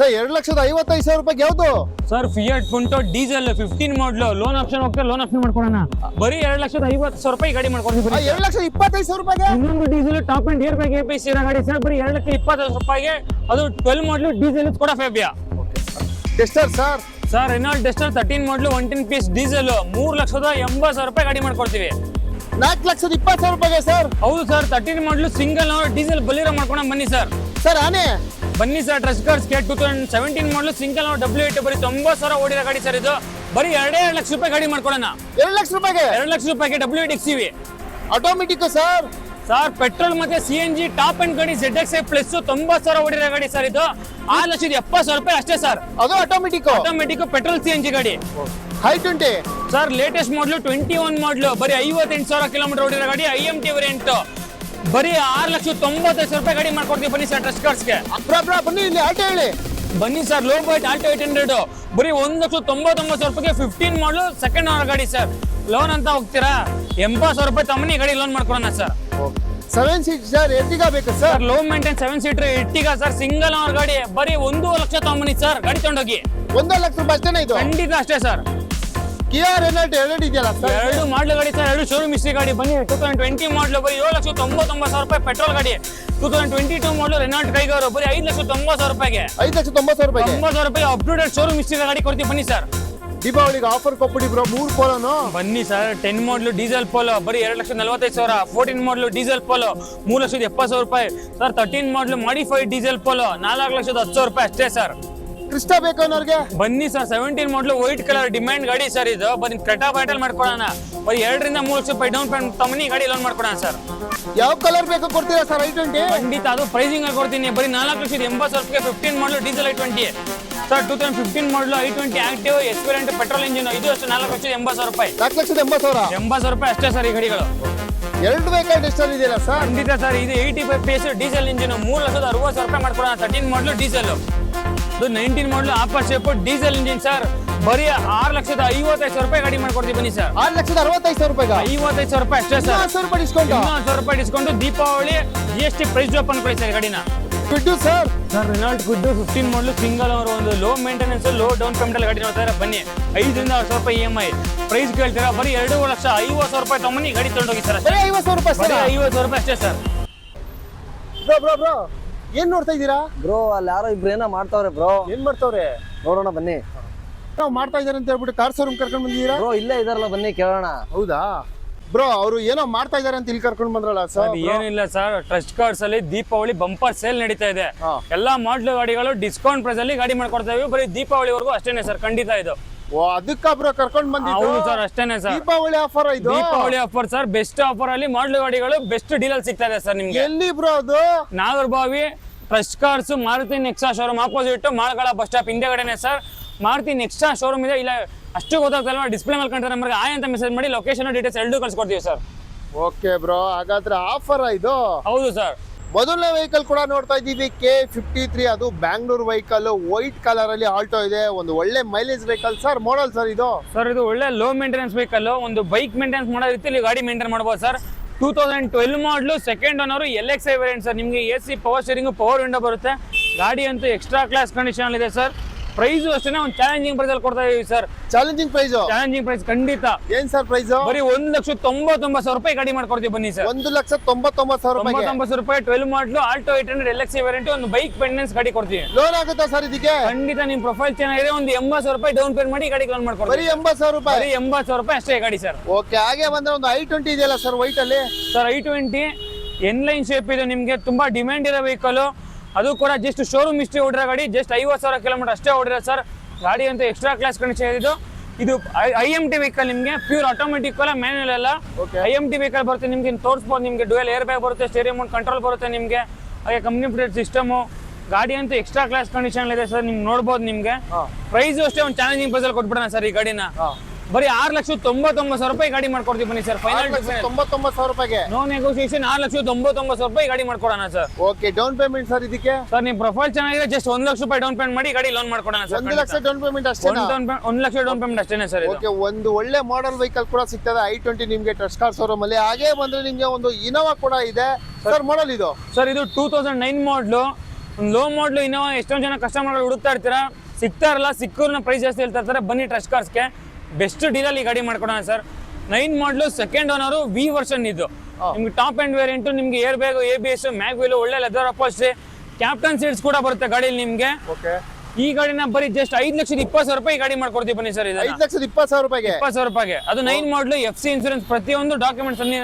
Sir 2,55,000 ರೂಪಾಯಿಗೆ ಯಾವ್ದು? Sir fiat ಪುಂಟೋ diesel 15 ಮಾಡಲು ಲೋನ್ ಆಪ್ಷನ್ ಹೋಗ್ತಾ ಲೋನ್ ಆಪ್ಷನ್ ಮಾಡ್ಕೊಡೋಣ. ಬರೀ 2,50,000 ರೂಪಾಯಿ ಗಾಡಿ ಮಾಡ್ಕೊಡ್ತೀವಿ. 2,25,000 ರೂಪಾಯಿಗೆ ಇನ್ನೊಂದು diesel top and air bag APC ಇರೋ ಗಾಡಿ ಸರ್ ಬರೀ 2,20,000 ರೂಪಾಯಿಗೆ. ಅದು 12 ಮಾಡಲು ಡೀಸೆಲ್ ಕೂಡ ಫೇಬಿಯಾ. ಟೆಸ್ಟರ್ ಸರ್. ಸರ್ ರೆನಾಲ್ಟ್ ಡಸ್ಟರ್ 13 ಮಾಡಲು 110 ಪೀಸ್ ಡೀಸೆಲ್ 3,80,000 ರೂಪಾಯಿ ಗಾಡಿ ಮಾಡ್ಕೊಡ್ತೀವಿ. 4,20,000 ರೂಪಾಯಿಗೆ ಸರ್. ಹೌದು ಸರ್ 13 ಮಾಡಲು ಸಿಂಗಲ್ ಡೀಸೆಲ್ ಬಲೀರೋ ಮಾಡ್ಕೊಂಡು ಬನ್ನಿ ಸರ್. ಸರ್ ಆನೆ ಬನ್ನಿ ಸರ್. ಟ್ರಸ್ಟ್ ಕಾರ್ಸ್ ಕೆ 2017 ಮಾಡಲು ಸಿಂಗಲ್ W8 ಬರೀ 90,000 ಓಡಿರೋ ಗಾಡಿ ಸರ್. ಇದು ಬರೀ 2 ಲಕ್ಷ ರೂಪಾಯಿ ಗಾಡಿ ಮಾಡ್ಕೊಡೋಣ. 2 ಲಕ್ಷ ರೂಪಾಯಿಗೆ 2 ಲಕ್ಷ ರೂಪಾಯಿಗೆ W8 XUV automatic sir. Sir petrol ಮತ್ತೆ CNG ಟಾಪ್ ಅಂಡ್ ಗಾಡಿ ZXi ಪ್ಲಸ್ 90,000 ಓಡಿರೋ ಗಾಡಿ ಸರ್. ಇದು 6,70,000 ರೂಪಾಯಿ ಅಷ್ಟೇ ಸರ್. ಅದು ಆಟೋಮೆಟಿಕ್ ಪೆಟ್ರೋಲ್ CNG ಗಾಡಿ. i20 ಸರ್ ಲೇಟೆಸ್ಟ್ ಮಾಡಲು 21 ಮಾಡಲು ಬರೀ 58,000 ಕಿಲೋಮೀಟರ್ ಓಡಿರೋ ಗಾಡಿ IMT ವೇರಿಯಂಟ್ ಬರೀ 6,95,000 ರೂಪಾಯಿ ಗಾಡಿ ಮಾಡ್ಕೊಡ್ತೀವಿ. ಬನ್ನಿ ಸರ್ ಟ್ರಸ್ಟ್ ಕಾರ್ಸ್ಗೆ. ಬನ್ನಿ ಇಲ್ಲಿ ಆಟೋ ಹೇಳಿ. ಬನ್ನಿ ಸರ್ ಲೋ ಬೈಟ್ ಆಲ್ಟೋ 800 ಬರೀ 1,99,000 ರೂಪಾಯಿಗೆ 15 ಮಾಡಲು ಸೆಕೆಂಡ್ ಓನರ್ ಗಾಡಿ ಸರ್. ಲೋನ್ ಅಂತ ಹೋಗ್ತೀರಾ 80,000 ರೂಪಾಯಿ ತಮ್ಮನಿ ಗಾಡಿ ಲೋನ್ ಮಾಡ್ಕೊಡೋಣ ಸರ್. 7 ಸೀಟ್ ಸರ್ ಎರ್ಟಿಗಾ ಬೇಕು sir. Low maintain 7 seater Ertiga sir single owner ಗಾಡಿ ಬರೀ 1 ಲಕ್ಷ ತಮ್ಮನಿ ಸರ್. ಗಾಡಿ ತಗೊಂಡೋಗಿ 1 ಲಕ್ಷ ರೂಪಾಯಿ ಅಷ್ಟೇನಾ ಇದು? ಖಂಡಿತ ಅಷ್ಟೇ ಸರ್. ಕಿಯಾ ರೆನಾಲ್ಟ್ 2 ಇದೆಯಲ್ಲ ಸರ್. 2 ಮಾಡಲ್ ಗಾಡಿ ಸರ್. 2 ಶೋರೂಮ್ ಹಿಸ್ಟ್ರಿ ಗಾಡಿ. ಬನ್ನಿ 2020 ಮಾಡಲು ಬರೀ 7,99,000 ರೂಪಾಯಿ ಪೆಟ್ರೋಲ್ ಗಾಡಿ. 2022 ಮಾಡಲು ರೆನಾಲ್ಟ್ ಕೈಗಾರು ಬರೀ 5,90,000 ರೂಪಾಯಿಗೆ. 5,90,000 ರೂಪಾಯಿಗೆ 90,000 ರೂಪಾಯಿ ಅಪ್ಡೇಟೆಡ್ ಶೋರೂಮ್ ಹಿಸ್ಟ್ರಿ ಗಾಡಿ ಕೊಡ್ತೀವಿ. ಬನ್ನಿ ಸರ್. ದೀಪಾವಳಿಗೆ ಆಫರ್ ಕೊಟ್ಬಿಡಿ ಬ್ರೋ. 3 ಪೋಲೋನು ಬನ್ನಿ ಸರ್. 10 ಮಾಡಲು ಡೀಸೆಲ್ ಪೋಲೋ ಬರೀ 2,45,000. 14 ಮಾಡಲು ಡೀಸೆಲ್ ಪೋಲೋ 3,70,000 ರೂಪಾಯಿ ಸರ್. 13 ಮಾಡಲು ಮಾಡಿಫೈಡ್ ಡೀಸೆಲ್ ಪೋಲೋ 4,10,000 ರೂಪಾಯಿ ಅಷ್ಟೇ ಸರ್. ಕ್ರಿಸ್ಟಾ ಬೇಕು ಅನ್ನೋರ್ಗೆ ಬನ್ನಿ ಸರ್. 17 ಮಾಡಲು ವೈಟ್ ಕಲರ್ ಡಿಮ್ಯಾಂಡ್ ಗಾಡಿ ಸರ್. ಇದು ಬನ್ನಿ ಕ್ರೆಟಾ ಬ್ಯಾಟಲ್ ಮಾಡ್ಕೊಡೋಣ. ಬರೀ 2 ರಿಂದ 3 ಲಕ್ಷ ರೂಪಾಯಿ ಡೌನ್ ಪೇಮೆಂಟ್ ತಮ್ಮನಿ ಗಾಡಿ ಲೋನ್ ಮಾಡ್ಕೊಡೋಣ ಸರ್. ಯಾವ ಕಲರ್ ಬೇಕು ಕೊಡ್ತೀರಾ ಸರ್? i20 ಖಂಡಿತ ಅದು ಪ್ರೈಸಿಂಗ್ ಅಲ್ಲಿ ಕೊಡ್ತೀನಿ. ಬರೀ 4,80,000 ರೂಪಾಯಿಗೆ 15 ಮಾಡಲು ಡೀಸೆಲ್ i20 ಸರ್. 2015 ಮಾಡಲು i20 ಆಕ್ಟಿವ್ ಎಕ್ಸ್ಪೀರಿಯಂಟ್ ಪೆಟ್ರೋಲ್ ಇಂಜಿನ್. ಇದು ಅಷ್ಟು 4,80,000 ರೂಪಾಯಿ. 4,80,000 80,000 ರೂಪಾಯಿ ಅಷ್ಟೇ ಸರ್ ಈ ಗಾಡಿಗಳು. 2 ವೆಹಿಕಲ್ ಟೆಸ್ಟರ್ ಇದೆಯಲ್ಲ ಸರ್. ಖಂಡಿತ ಸರ್. ಇದು 85 PS ಡೀಸೆಲ್ ಇಂಜಿನ್ 3,60,000 ರೂಪಾಯಿ ಮಾಡ್ಕೊಡೋಣ. 13 ಮಾಡಲು ಡೀಸೆಲ್. ಇದು 19 ಮಾಡಲು offer shape diesel engine sir. ಬರೀ 6,55,000 ರೂಪಾಯಿ ಗಾಡಿ ಮಾಡ್ಕೊಡ್ತೀವಿ. ಬನ್ನಿ ಸರ್. 6,65,000 ರೂಪಾಯಿಗೆ 55,000 ರೂಪಾಯಿ ಅಷ್ಟೇ ಸರ್. 10,000 ರೂಪಾಯಿ ಡಿಸ್ಕೌಂಟ್. 10,000 ರೂಪಾಯಿ discount. Deepavali GST price drop ಅನ್ಕೊಳ್ಳಿ ಸರ್ ಗಾಡಿನ. ಬಿಟ್ಟು ಸರ್. ಸರ್ ರೆನಾಲ್ಟ್ ಗುಡ್ 15 ಮಾಡಲು ಸಿಂಗಲ್ ಅವರು ಒಂದು low maintenance low down payment ಅಲ್ಲಿ ಗಾಡಿ ನೋಡ್ತಾರೆ. ಬನ್ನಿ 5,000 ರೂಪಾಯಿ EMI ಪ್ರೈಸ್ ಕೇಳ್ತೀರಾ. ಬರೀ 2,50,000 ರೂಪಾಯಿ ತಮ್ಮನಿ ಗಾಡಿ ತಗೊಂಡೋಗಿ ಸರ್. ಬರೀ 50,000 ರೂಪಾಯಿ ಬರೀ ಸರ್. 50,000 ರೂಪಾಯಿ ಅಷ್ಟೇ ಸರ್. ಬ್ರೋ ಏನ್ ನೋಡ್ತಾ ಇದ್ದೀರಾ ಬ್ರೋ? ಅಲ್ಲಿ ಯಾರೋ ಇಬ್ರು ಏನೋ ಮಾಡ್ತಾವ್ರೆ ಬ್ರೋ. ಏನ್ ಮಾಡ್ತಾವ್ರೆ ನೋಡೋಣ ಬನ್ನಿ. ನಾವು ಮಾಡ್ತಾ ಇದಾರೆ ಅಂತ ಹೇಳ್ಬಿಟ್ಟು ಕಾರ್ ಶೋರೂಮ್ ಕರ್ಕೊಂಡ್ ಬಂದಿದ್ದೀರಾ? ಬ್ರೋ ಇಲ್ಲೇ ಇದಾರಲ್ಲ, ಬನ್ನಿ ಕೇಳೋಣ. ಹೌದಾ ಬ್ರೋ? ಅವರು ಏನೋ ಮಾಡ್ತಾ ಇದಾರೆ ಅಂತ ಇಲ್ಲಿ ಕರ್ಕೊಂಡ್ ಬಂದ್ರಲ್ಲ ಸರ್. ಏನಿಲ್ಲ ಸರ್, ಟ್ರಸ್ಟ್ ಕಾರ್ಡ್ಸ್ ಅಲ್ಲಿ ದೀಪಾವಳಿ ಬಂಪರ್ ಸೇಲ್ ನಡೀತಾ ಇದೆ. ಎಲ್ಲಾ ಮಾಡಲ್ ಗಾಡಿಗಳು ಡಿಸ್ಕೌಂಟ್ ಪ್ರೈಸ್ ಅಲ್ಲಿ ಗಾಡಿ ಮಾಡ್ಕೊಡ್ತಾ ಇದ್ದೀವಿ. ಬರೀ ದೀಪಾವಳಿವರೆಗೂ ಅಷ್ಟೇನೆ ಸರ್. ಖಂಡಿತ ಇದು. ಓ ಅದಕ್ಕ ಬ್ರೋ ಕರ್ಕೊಂಡ್ ಬಂದಿದ್ದು? ಹೌದು ಸರ್ ಅಷ್ಟೇನೆ ಸರ್. ದೀಪಾವಳಿ ಆಫರ್ ಇದು. Deepavali offer sir. Best offer ಅಲ್ಲಿ ಮಾಡಲ್ ಗಾಡಿಗಳು ಬೆಸ್ಟ್ ಡೀಲ್ ಅಲ್ಲಿ ಸಿಗ್ತಾ ಇದೆ ಸರ್ ನಿಮ್ಗೆ. ಎಲ್ಲಿ ಬ್ರೋ ಅದು? Nagarbhavi Trust Cars Maruti Nexa showroom opposite ಮಾಳ್ಗಳ ಬಸ್ ಸ್ಟಾಪ್ ಹಿಂದೆಗಡೆನೆ ಸರ್. ಮಾರುತಿ ನೆಕ್ಸಾ ಶೋರೂಮ್ ಇದೆ. ಇಲ್ಲ ಅಷ್ಟು ಗೊತ್ತಾಗ್ತಲ್ಲ, ಡಿಸ್ಪ್ಲೇ ಮೇಲೆ ಕಂಡ್ರೆ ನಮಗೆ ಆಯ್ ಅಂತ ಮೆಸೇಜ್ ಮಾಡಿ ಲೊಕೇಶನ್ ಡೀಟೇಲ್ಸ್ ಎರಡೂ ಕಳ್ಸಿಕೊಡ್ತೀವಿ ಸರ್. ಓಕೆ ಬ್ರೋ, ಹಾಗಾದ್ರೆ ಆಫರ್ ಇದು? ಹೌದು ಸರ್. ಮೊದಲನೇ ವೆಹಿಕಲ್ ಕೂಡ ನೋಡ್ತಾ ಇದ್ದೀವಿ, K53. ಅದು ಬ್ಯಾಂಗ್ಳೂರ್ ವೆಹಿಕಲ್, ವೈಟ್ ಕಲರ್ ಅಲ್ಲಿ ಆಲ್ಟೋ ಇದೆ. ಒಂದು ಒಳ್ಳೆ mileage vehicle sir. Model sir ಇದು? ಸರ್ ಇದು ಒಳ್ಳೆ ಲೋ ಮೇಂಟೆನೆನ್ಸ್ ವೆಹಿಕಲ್. ಒಂದು ಬೈಕ್ ಮೇಂಟೆನೆನ್ಸ್ ಮಾಡೋ ರೀತಿಯಲ್ಲಿ ಗಾಡಿ ಮೇಂಟೈನ್ ಮಾಡಬಹುದು sir. 2012 model second owner LXi variant sir. ನಿಮಗೆ AC power steering power window ಬರುತ್ತೆ. ಗಾಡಿ ಅಂತೂ ಎಕ್ಸ್ಟ್ರಾ ಕ್ಲಾಸ್ ಕಂಡೀಷನ್ ಇದೆ ಸರ್. ಪ್ರೈಸ್ ಅಷ್ಟೇ ಒಂದು ಚಾಲೆಂಜಿಂಗ್ ಪ್ರೈಸ್ ಅಲ್ಲಿ ಕೊಡ್ತಾ ಇದೀವಿ sir. Challenging price? Challenging price ಖಂಡಿತ. ಏನ್ ಸರ್ ಪ್ರೈಸ್? ಬರೀ 1,99,000 ರೂಪಾಯಿ ಗಾಡಿ ಮಾಡ್ಕೊಡ್ತೀವಿ. ಬನ್ನಿ ಸರ್. 1,99,000 ರೂಪಾಯಿ. 99,000 ರೂಪಾಯಿ 12 ಮಾಡಲು ಆಲ್ಟೋ 800 LXi ವೇರಿಯಂಟ್ ಒಂದು ಬೈಕ್ ಮೇಂಟೆನೆನ್ಸ್ ಗಾಡಿ ಕೊಡ್ತೀವಿ. ಲೋನ್ ಆಗುತ್ತಾ ಸರ್ ಇದಕ್ಕೆ? ಖಂಡಿತ. ನಿಮ್ ಪ್ರೊಫೈಲ್ ಚೆನ್ನಾಗಿದೆ, ಒಂದು 80,000 ರೂಪಾಯಿ ಡೌನ್ ಪೇಮೆಂಟ್ ಮಾಡಿ ಗಾಡಿ ಲೋನ್ ಮಾಡ್ಕೊಡ್ತೀವಿ. ಬರೀ 80,000 ರೂಪಾಯಿ? ಬರೀ 80,000 ರೂಪಾಯಿ ಅಷ್ಟೇ ಗಾಡಿ ಸರ್. ಓಕೆ. ಹಾಗೆ ಬಂದ್ರೆ ಒಂದು i20 ಇದೆಯಲ್ಲ ಸರ್ ವೈಟ್ ಅಲ್ಲಿ? ಸರ್ i20 ಎನ್ಲೈನ್ ಶೇಪ್ ಇದೆ. ನಿಮ್ಗೆ ತುಂಬಾ ಡಿಮ್ಯಾಂಡ್ ಇರೋ ವೆಹಿಕಲ್. ಅದು ಕೂಡ ಜಸ್ಟ್ ಶೋರೂಮ್ ಹಿಸ್ಟ್ರಿ ಓಡಿರೋ ಗಾಡಿ. ಜಸ್ಟ್ 50,000 ಕಿಲೋಮೀಟರ್ ಅಷ್ಟೇ ಓಡಿರೋ ಸರ್. ಗಾಡಿ ಅಂತೂ ಎಕ್ಸ್ಟ್ರಾ ಕ್ಲಾಸ್ ಕಂಡೀಷನ್ ಇದು. ಇದು IMT ವೆಹಿಕಲ್. ನಿಮಗೆ ಪ್ಯೂರ್ ಆಟೋಮೆಟಿಕ್ ಅಲ್ಲ, ಮ್ಯಾನ್ಯಲ್ ಅಲ್ಲ. IMT ವೆಹಿಕಲ್ ಬರುತ್ತೆ. ನಿಮ್ಗೆ ತೋರಿಸ್ಬೋದು. ನಿಮ್ಗೆ ಡ್ಯುಯಲ್ ಏರ್ ಬ್ಯಾಗ್ ಬರುತ್ತೆ, ಸ್ಟೇರಿಂಗ್ ಮೌಂಟ್ ಕಂಟ್ರೋಲ್ ಬರುತ್ತೆ ನಿಮ್ಗೆ. ಹಾಗೆ ಕಂಪ್ನಿ ಫಿಟೆಡ್ ಸಿಸ್ಟಮು. ಗಾಡಿ ಅಂತೂ ಎಕ್ಸ್ಟ್ರಾ ಕ್ಲಾಸ್ ಕಂಡೀಷನ್ ಇದೆ ಸರ್. ನಿಮ್ಗೆ ನೋಡ್ಬೋದು. ನಿಮ್ಗೆ ಪ್ರೈಸ್ ಅಷ್ಟೇ ಒಂದು ಚಾಲೆಂಜಿಂಗ್ ಪ್ರೈಸ್ ಅಲ್ಲಿ ಕೊಟ್ಬಿಡೋಣ ಸರ್ ಈ ಗಾಡಿನ. ಬರೀ 6,99,000 ರೂಪಾಯಿ ಗಾಡಿ ಮಾಡ್ಕೊಡ್ತೀವಿ. ಬನ್ನಿ ಸರ್. ಫೈನಲ್ 99,000 ರೂಪಾಯಿಗೆ ನೋ ನೆಗೋಸಿಯೇಷನ್. 6,99,000 ರೂಪಾಯಿ ಗಾಡಿ ಮಾಡ್ಕೊಡೋಣ sir. Okay. Down payment sir ಇದಕ್ಕೆ? ಸರ್ ನಿಮ್ ಪ್ರೊಫೈಲ್ ಚೆನ್ನಾಗಿದೆ, ಜಸ್ಟ್ 1 ಲಕ್ಷ ರೂಪಾಯಿ ಡೌನ್ ಪೇಮೆಂಟ್ ಮಾಡಿ ಗಾಡಿ ಲೋನ್ ಮಾಡ್ಕೊಡೋಣ ಸರ್. 1 ಲಕ್ಷ ಡೌನ್ ಪೇಮೆಂಟ್ ಅಷ್ಟೇ? 1 ಲಕ್ಷ ಡೌನ್ ಪೇಮೆಂಟ್ ಅಷ್ಟೇನೆ ಸರ್. ಓಕೆ. ಒಂದು ಒಳ್ಳೆ ಮಾಡೆಲ್ ವೆಹಿಕಲ್ ಕೂಡ ಸಿಗ್ತದೆ i20 ನಿಮ್ಗೆ ಟ್ರಸ್ಟ್ ಕಾರ್ ಶೋರೂಮ್ ಅಲ್ಲಿ. ಹಾಗೆ ಬಂದ್ರೆ ನಿಮ್ಗೆ ಒಂದು ಇನೋವಾ ಕೂಡ ಇದೆ ಸರ್. ಮಾಡೆಲ್ ಇದು? ಸರ್ ಇದು 2009 ಮಾಡಲು ಲೋ ಮಾಡ್ಲು ಇನ್ನೋವಾ ಎಷ್ಟೊಂದು ಜನ ಕಸ್ಟಮರ್ಗಳು ಹುಡುಕ್ತಾ ಇರ್ತೀರಾ, ಸಿಗ್ತಾ ಇರಲ್ಲ, ಸಿಕ್ಕೂರ್ನ ಪ್ರೈಸ್ ಜಾಸ್ತಿ ಹೇಳ್ತಾ ಇರ್ತಾರೆ. ಬನ್ನಿ ಟ್ರಸ್ಟ್ ಕಾರ್ಸ್ಗೆ ಬೆಸ್ಟ್ ಡೀಲಲ್ಲಿ ಗಾಡಿ ಮಾಡ್ಕೊಡೋಣ ಸರ್. 9 ಮಾಡಲು ಸೆಕೆಂಡ್ ಓನರು ವಿ ವರ್ಷನ್ ಇದು. ನಿಮ್ಗೆ ಟಾಪ್ ಅಂಡ್ ವೇರಿಯಂಟು, ನಿಮ್ಗೆ air bag, ABS, mag wheel, ಒಳ್ಳೆ ಲೆದರ್ ಅಪಾಸ್ಟ್ರಿ, ಕ್ಯಾಪ್ಟನ್ ಸೀಟ್ಸ್ ಕೂಡ ಬರುತ್ತೆ ಗಾಡಿಯಲ್ಲಿ ನಿಮ್ಗೆ. ಓಕೆ, ಈ ಗಾಡಿನ ಬರೀ ಜಸ್ಟ್ 5,20,000 ರೂಪಾಯಿ ಗಾಡಿ ಮಾಡ್ಕೊಡ್ತೀವಿ ಬನ್ನಿ ಸರ್. 5,20,000 ರೂಪಾಯಿಗೆ 20,000 ರೂಪಾಯಿಗೆ. ಅದು 9 ಮಾಡಲು FC ಇನ್ಸೂರೆನ್ಸ್ ಪ್ರತಿಯೊಂದು ಡಾಕ್ಯುಮೆಂಟ್ಸ್ ಅಲ್ಲಿ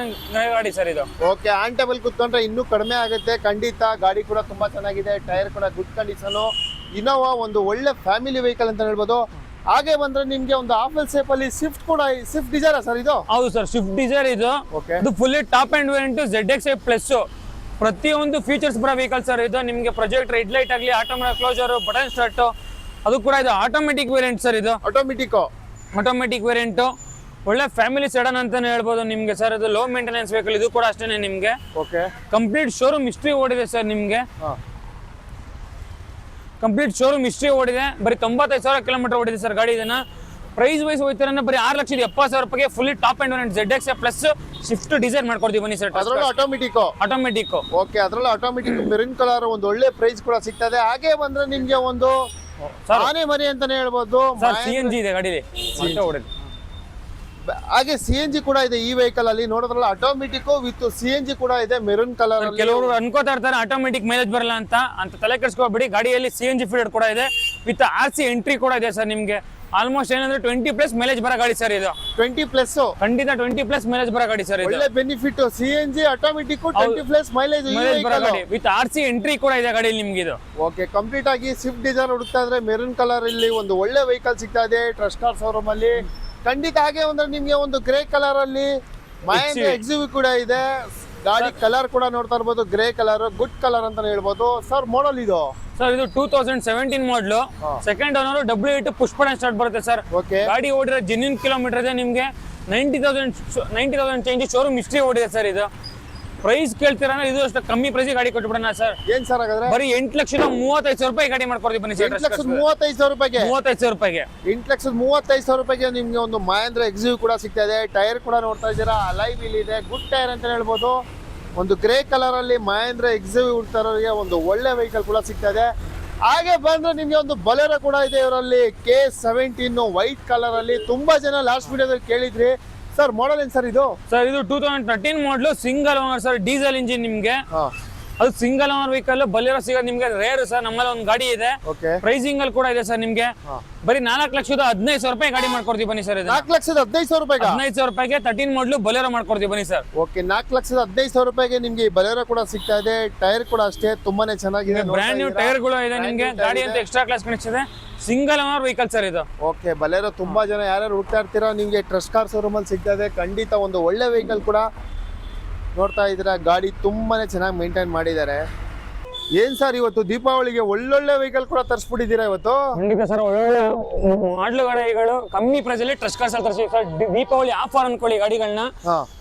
ಗಾಡಿ ಸರ್ ಇದು. ಓಕೆ, ಆನ್ ಟೇಬಲ್ ಕುತ್ಕೊಂಡ್ರೆ ಇನ್ನೂ ಕಡಿಮೆ ಆಗುತ್ತೆ ಖಂಡಿತ. ಗಾಡಿ ಕೂಡ ತುಂಬಾ ಚೆನ್ನಾಗಿದೆ, ಟೈರ್ ಕೂಡ ಗುಡ್ ಕಂಡೀಷನ್. ಇನೋವಾ ಒಂದು ಒಳ್ಳೆ ಫ್ಯಾಮಿಲಿ ವೆಹಿಕಲ್ ಅಂತ ಹೇಳ್ಬೋದು. ಹಾಗೆ ಬಂದ್ರೆ ನಿಮ್ಗೆ ಒಂದು ಆಫಲ್ ಸೇಫ್ ಅಲ್ಲಿ ಸ್ವಿಫ್ಟ್ ಕೂಡ, ಸ್ವಿಫ್ಟ್ ಡಿಸೈರ್ ಸರ್ ಇದು? ಹೌದು ಸರ್, ಸ್ವಿಫ್ಟ್ ಡಿಸೈರ್ ಇದು. ಇದು fully top end variant ZXi plus ಪ್ರತಿಯೊಂದು ಫೀಚರ್ಸ್ ಬರೋ ವೆಹಿಕಲ್ ಸರ್ ಇದು. ನಿಮ್ಗೆ ಪ್ರೊಜೆಕ್ಟ್ ರೆಡ್ ಲೈಟ್ ಆಗಲಿ, ಆಟೋಮೆಟಿಕ್ ಕ್ಲೋಸರ್, ಬಟನ್ ಸ್ಟಾರ್ಟ್, ಅದು ಕೂಡ ಇದು ಆಟೋಮೆಟಿಕ್ ವೇರಿಯಂಟ್ ಸರ್ ಇದು. ಆಟೋಮೆಟಿಕ್ ವೇರಿಯಂಟ್ ಒಳ್ಳೆ ಫ್ಯಾಮಿಲಿ ಸೆಡನ್ ಅಂತಾನೆ ಹೇಳ್ಬೋದು ನಿಮ್ಗೆ ಸರ್. ಇದು ಲೋ ಮೇಂಟೆನೆನ್ಸ್ ವೆಹಿಕಲ್, ಇದು ಕೂಡ ಅಷ್ಟೇನೆ ನಿಮ್ಗೆ. ಓಕೆ, ಕಂಪ್ಲೀಟ್ ಶೋರೂಮ್ ಹಿಸ್ಟ್ರಿ ಓಡಿದೆ ಸರ್ ನಿಮ್ಗೆ. ಕಂಪ್ಲೀಟ್ ಶೋರೂಮ್ ಹಿಸ್ಟ್ರಿ ಓಡಿದೆ. ಬರೀ 95,000 ಕಿಲೋಮೀಟರ್ ಓಡಿದೆ ಸರ್ ಗಾಡಿ. ಇದನ್ನ ಪ್ರೈಸ್ ವೈಸ್ ಹೋಯ್ತಾರೆ ಬರೀ 6,70,000 ರೂಪಾಯಿಗೆ fully top end variant ZXi plus Swift Dzire ಮಾಡ್ಕೊಡ್ತೀವಿ ಬನ್ನಿ ಸರ್. ಅದರಲ್ಲೂ ಆಟೋಮೆಟಿಕ್. ಓಕೆ, ಅದರಲ್ಲೂ ಆಟೋಮೆಟಿಕ್ ಮೆರೂನ್ ಕಲರ್ ಒಂದು ಒಳ್ಳೆ ಪ್ರೈಸ್ ಕೂಡ ಸಿಗ್ತದೆ. ಹಾಗೆ ಬಂದ್ರೆ ನಿಮ್ಗೆ ಒಂದು ಆನೆ ಮರಿ ಅಂತಾನೆ ಹೇಳ್ಬೋದು. CNG ಇದೆ ಗಾಡಿಲಿ. ಹಾಗೆ CNG ಕೂಡ ಇದೆ ಈ ವೆಹಿಕಲ್ ಅಲ್ಲಿ. ನೋಡೋದ್ರಲ್ಲ ಆಟೋಮೆಟಿಕ್ ವಿತ್ CNG ಕೂಡ ಇದೆ ಮೆರೂನ್ ಕಲರ್. ಕೆಲವರು ಅನ್ಕೋತಾ ಇರ್ತಾರೆ ಆಟೋಮೆಟಿಕ್ ಮೈಲೇಜ್ ಬರಲ್ಲ ಅಂತ ತಲೆ ಕೆಡಿಸ್ಕೋಬೇಡಿ. ಗಾಡಿಯಲ್ಲಿ CNG ಫೀಲ್ಡ್ ಕೂಡ ಇದೆ, ವಿತ್ RC ಎಂಟ್ರಿ ಕೂಡ ಇದೆ ಸರ್ ನಿಮ್ಗೆ. ಆಲ್ಮೋಸ್ಟ್ ಏನಂದ್ರೆ 20+ ಮೈಲೇಜ್ ಬರೋ ಗಾಡಿ ಸರ್ ಇದು. 20+? ಖಂಡಿತ 20+ ಮೈಲೇಜ್ ಬರೋ ಗಾಡಿ ಸರ್ ಇದು. ಒಳ್ಳೆ ಬೆನಿಫಿಟ್. CNG ಆಟೋಮೆಟಿಕ್ 20+ ಮೈಲೇಜ್ ಬರೋ ಗಾಡಿ ವಿತ್ RC ಎಂಟ್ರಿ ಕೂಡ ಇದೆ ಗಾಡಿಯಲ್ಲಿ ನಿಮ್ಗೆ ಇದು. ಓಕೆ, ಕಂಪ್ಲೀಟ್ ಆಗಿ ಸ್ವಿಫ್ಟ್ ಡಿಸೈರ್ ಹುಡುಕ್ತಾ ಇದ್ರೆ ಮೆರೂನ್ ಕಲರ್ ಇಲ್ಲಿ ಒಂದು ಒಳ್ಳೆ ವೆಹಿಕಲ್ ಸಿಗ್ತಾ ಇದೆ ಟ್ರಸ್ಟ್ ಕಾರ್ ಶೋರೂಮ್ ಅಲ್ಲಿ ಖಂಡಿತ. ಹಾಗೆ ಅಂದ್ರೆ ನಿಮ್ಗೆ ಒಂದು ಗ್ರೇ ಕಲರ್ ಅಲ್ಲಿ ಮಹೇಂದ್ರ XUV ಕೂಡ ಇದೆ. ಗಾಡಿ ಕಲರ್ ಕೂಡ ನೋಡ್ತಾ ಇರ್ಬೋದು, ಗ್ರೇ ಕಲರ್, ಗುಡ್ ಕಲರ್ ಅಂತಾನೆ ಹೇಳ್ಬೋದು ಸರ್. ಮಾಡಲ್ ಇದು ಸರ್, ಇದು 2017 ಮಾಡಲು, second owner, W8 push button start ಬರುತ್ತೆ ಸರ್. ಗಾಡಿ ಓಡಿರೋ ಜೆನ್ಯೂನ್ ಕಿಲೋಮೀಟರ್ ಇದೆ ನಿಮ್ಗೆ. 90,000 ಚೇಂಜ್ ಶೋರೂಮ್ ಹಿಸ್ಟ್ರಿ ಓಡಿದೆ ಸರ್ ಇದು. ಪ್ರೈಸ್ ಕೇಳ್ತೀರಾ ಇದು ಅಷ್ಟು ಕಮ್ಮಿ ಪ್ರೈಸ್ ಗಾಡಿ ಕೊಟ್ಬಿಡೋಣ ಸರ್. ಏನ್ ಸರ್ ಹಾಗಾದ್ರೆ? ಬರೀ 8,35,000 ರೂಪಾಯಿ ಗಾಡಿ ಮಾಡ್ಕೊಡ್ತೀವಿ ಬನ್ನಿ ಸರ್. 8,35,000 ರೂಪಾಯಿಗೆ 35,000 ರೂಪಾಯಿಗೆ 8,35,000 ರೂಪಾಯಿಗೆ ನಿಮ್ಗೆ ಒಂದು ಮಹೇಂದ್ರ XUV ಕೂಡ ಸಿಗ್ತಾ ಇದೆ. ಟೈರ್ ಕೂಡ ನೋಡ್ತಾ ಇದ್ದೀರಾ, ಅಲೈ ವೀಲ್ ಇದೆ, ಗುಡ್ ಟೈರ್ ಅಂತ ಹೇಳ್ಬೋದು. ಒಂದು ಗ್ರೇ ಕಲರ್ ಅಲ್ಲಿ ಮಹೇಂದ್ರ XUV ಹುಡ್ತಾರೋರಿಗೆ ಒಂದು ಒಳ್ಳೆ ವೆಹಿಕಲ್ ಕೂಡ ಸಿಗ್ತಾ ಇದೆ. ಹಾಗೆ ಬಂದ್ರೆ ನಿಮ್ಗೆ ಒಂದು ಬಲೆರೋ ಕೂಡ ಇದೆ ಇವರಲ್ಲಿ, K17 ವೈಟ್ ಕಲರ್ ಅಲ್ಲಿ. ತುಂಬಾ ಜನ ಲಾಸ್ಟ್ ವಿಡಿಯೋದಲ್ಲಿ ಕೇಳಿದ್ರಿ ಸರ್. ಮಾಡಲ್ ಏನ್ ಸರ್ ಇದು? ಸರ್ ಇದು 2013 ಮಾಡಲು, single owner sir, diesel engine ನಿಮ್ಗೆ. ಅದು ಸಿಂಗಲ್ ಓನರ್ ವೆಹಿಕಲ್. ಬಲೆರೋ ಸಿಗೋದು ನಿಮ್ಗೆ ರೇರ್ ಸರ್. ನಮ್ಮಲ್ಲಿ ಒಂದು ಗಾಡಿ ಇದೆ, ಪ್ರೈಸಿಂಗ್ ಅಲ್ಲಿ ಕೂಡ ಇದೆ ಸರ್ ನಿಮ್ಗೆ. ಬರೀ 4,15,000 ರೂಪಾಯಿ ಗಾಡಿ ಮಾಡ್ಕೊಡ್ತೀವಿ ಬನ್ನಿ ಸರ್. 4,15,000 ರೂಪಾಯಿಗೆ 15,000 ರೂಪಾಯಿಗೆ 13 ಮಾಡಲು ಬಲೆರೋ ಮಾಡ್ಕೊಡ್ತೀವಿ ಬನ್ನಿ ಸರ್. ಓಕೆ, 4,15,000 ರೂಪಾಯಿಗೆ ನಿಮ್ಗೆ ಈ ಬಲೆರೋ ಕೂಡ ಸಿಗ್ತಾ ಇದೆ. ಟೈರ್ ಕೂಡ ಅಷ್ಟೇ ತುಂಬಾನೇ ಚೆನ್ನಾಗಿದೆ, ಬ್ರ್ಯಾಂಡ್ ನ್ಯೂ ಟೈರ್ ಗಳು ಇದೆ ನಿಮ್ಗೆ. ಗಾಡಿ ಅಂತ ಎಕ್ಸ್ಟ್ರಾ ಕ್ಲಾಸ್ ಕನೆಕ್ಷನ್ ಇದೆ, ಸಿಂಗಲ್ ಓನರ್ ವೆಹಿಕಲ್ ಸರ್ ಇದು. ಓಕೆ, ಬಲೆರೋ ತುಂಬಾ ಜನ ಯಾರ್ಯಾರು ಹುಡ್ತಾ ಇರ್ತೀರಾ ನಿಮ್ಗೆ ಟ್ರಸ್ಟ್ ಕಾರ್ ಶೋರೂಮ್ ಅಲ್ಲಿ ಸಿಗ್ತಾ ಇದೆ. ಖಂಡಿತ ಒಂದು ಒಳ್ಳೆ ವೆಹಿಕಲ್ ಕೂಡ ನೋಡ್ತಾ ಇದ್ದೀರಾ. ಗಾಡಿ ತುಂಬಾನೇ ಚೆನ್ನಾಗಿ ಮೇಂಟೈನ್ ಮಾಡಿದ್ದಾರೆ. ಏನ್ ಸರ್ ಇವತ್ತು ದೀಪಾವಳಿಗೆ ಒಳ್ಳೊಳ್ಳೆ ವೆಹಿಕಲ್ ಕೂಡ ತರಿಸ್ಬಿಟ್ಟಿದ್ದೀರಾ ಇವತ್ತು? ಖಂಡಿತ ಸರ್, ಒಳ್ಳೊಳ್ಳೆ ಮಾಡ್ಲು ಗಾಡಿಗಳು ಕಮ್ಮಿ ಪ್ರೈಸ್ ಅಲ್ಲಿ ಟ್ರಸ್ಟ್ ಕಾರ್ಸ್ ತರಿಸ್ತೀವಿ ಸರ್. ದೀಪಾವಳಿ ಆಫರ್ ಅನ್ಕೊಳ್ಳಿ ಗಾಡಿಗಳನ್ನ.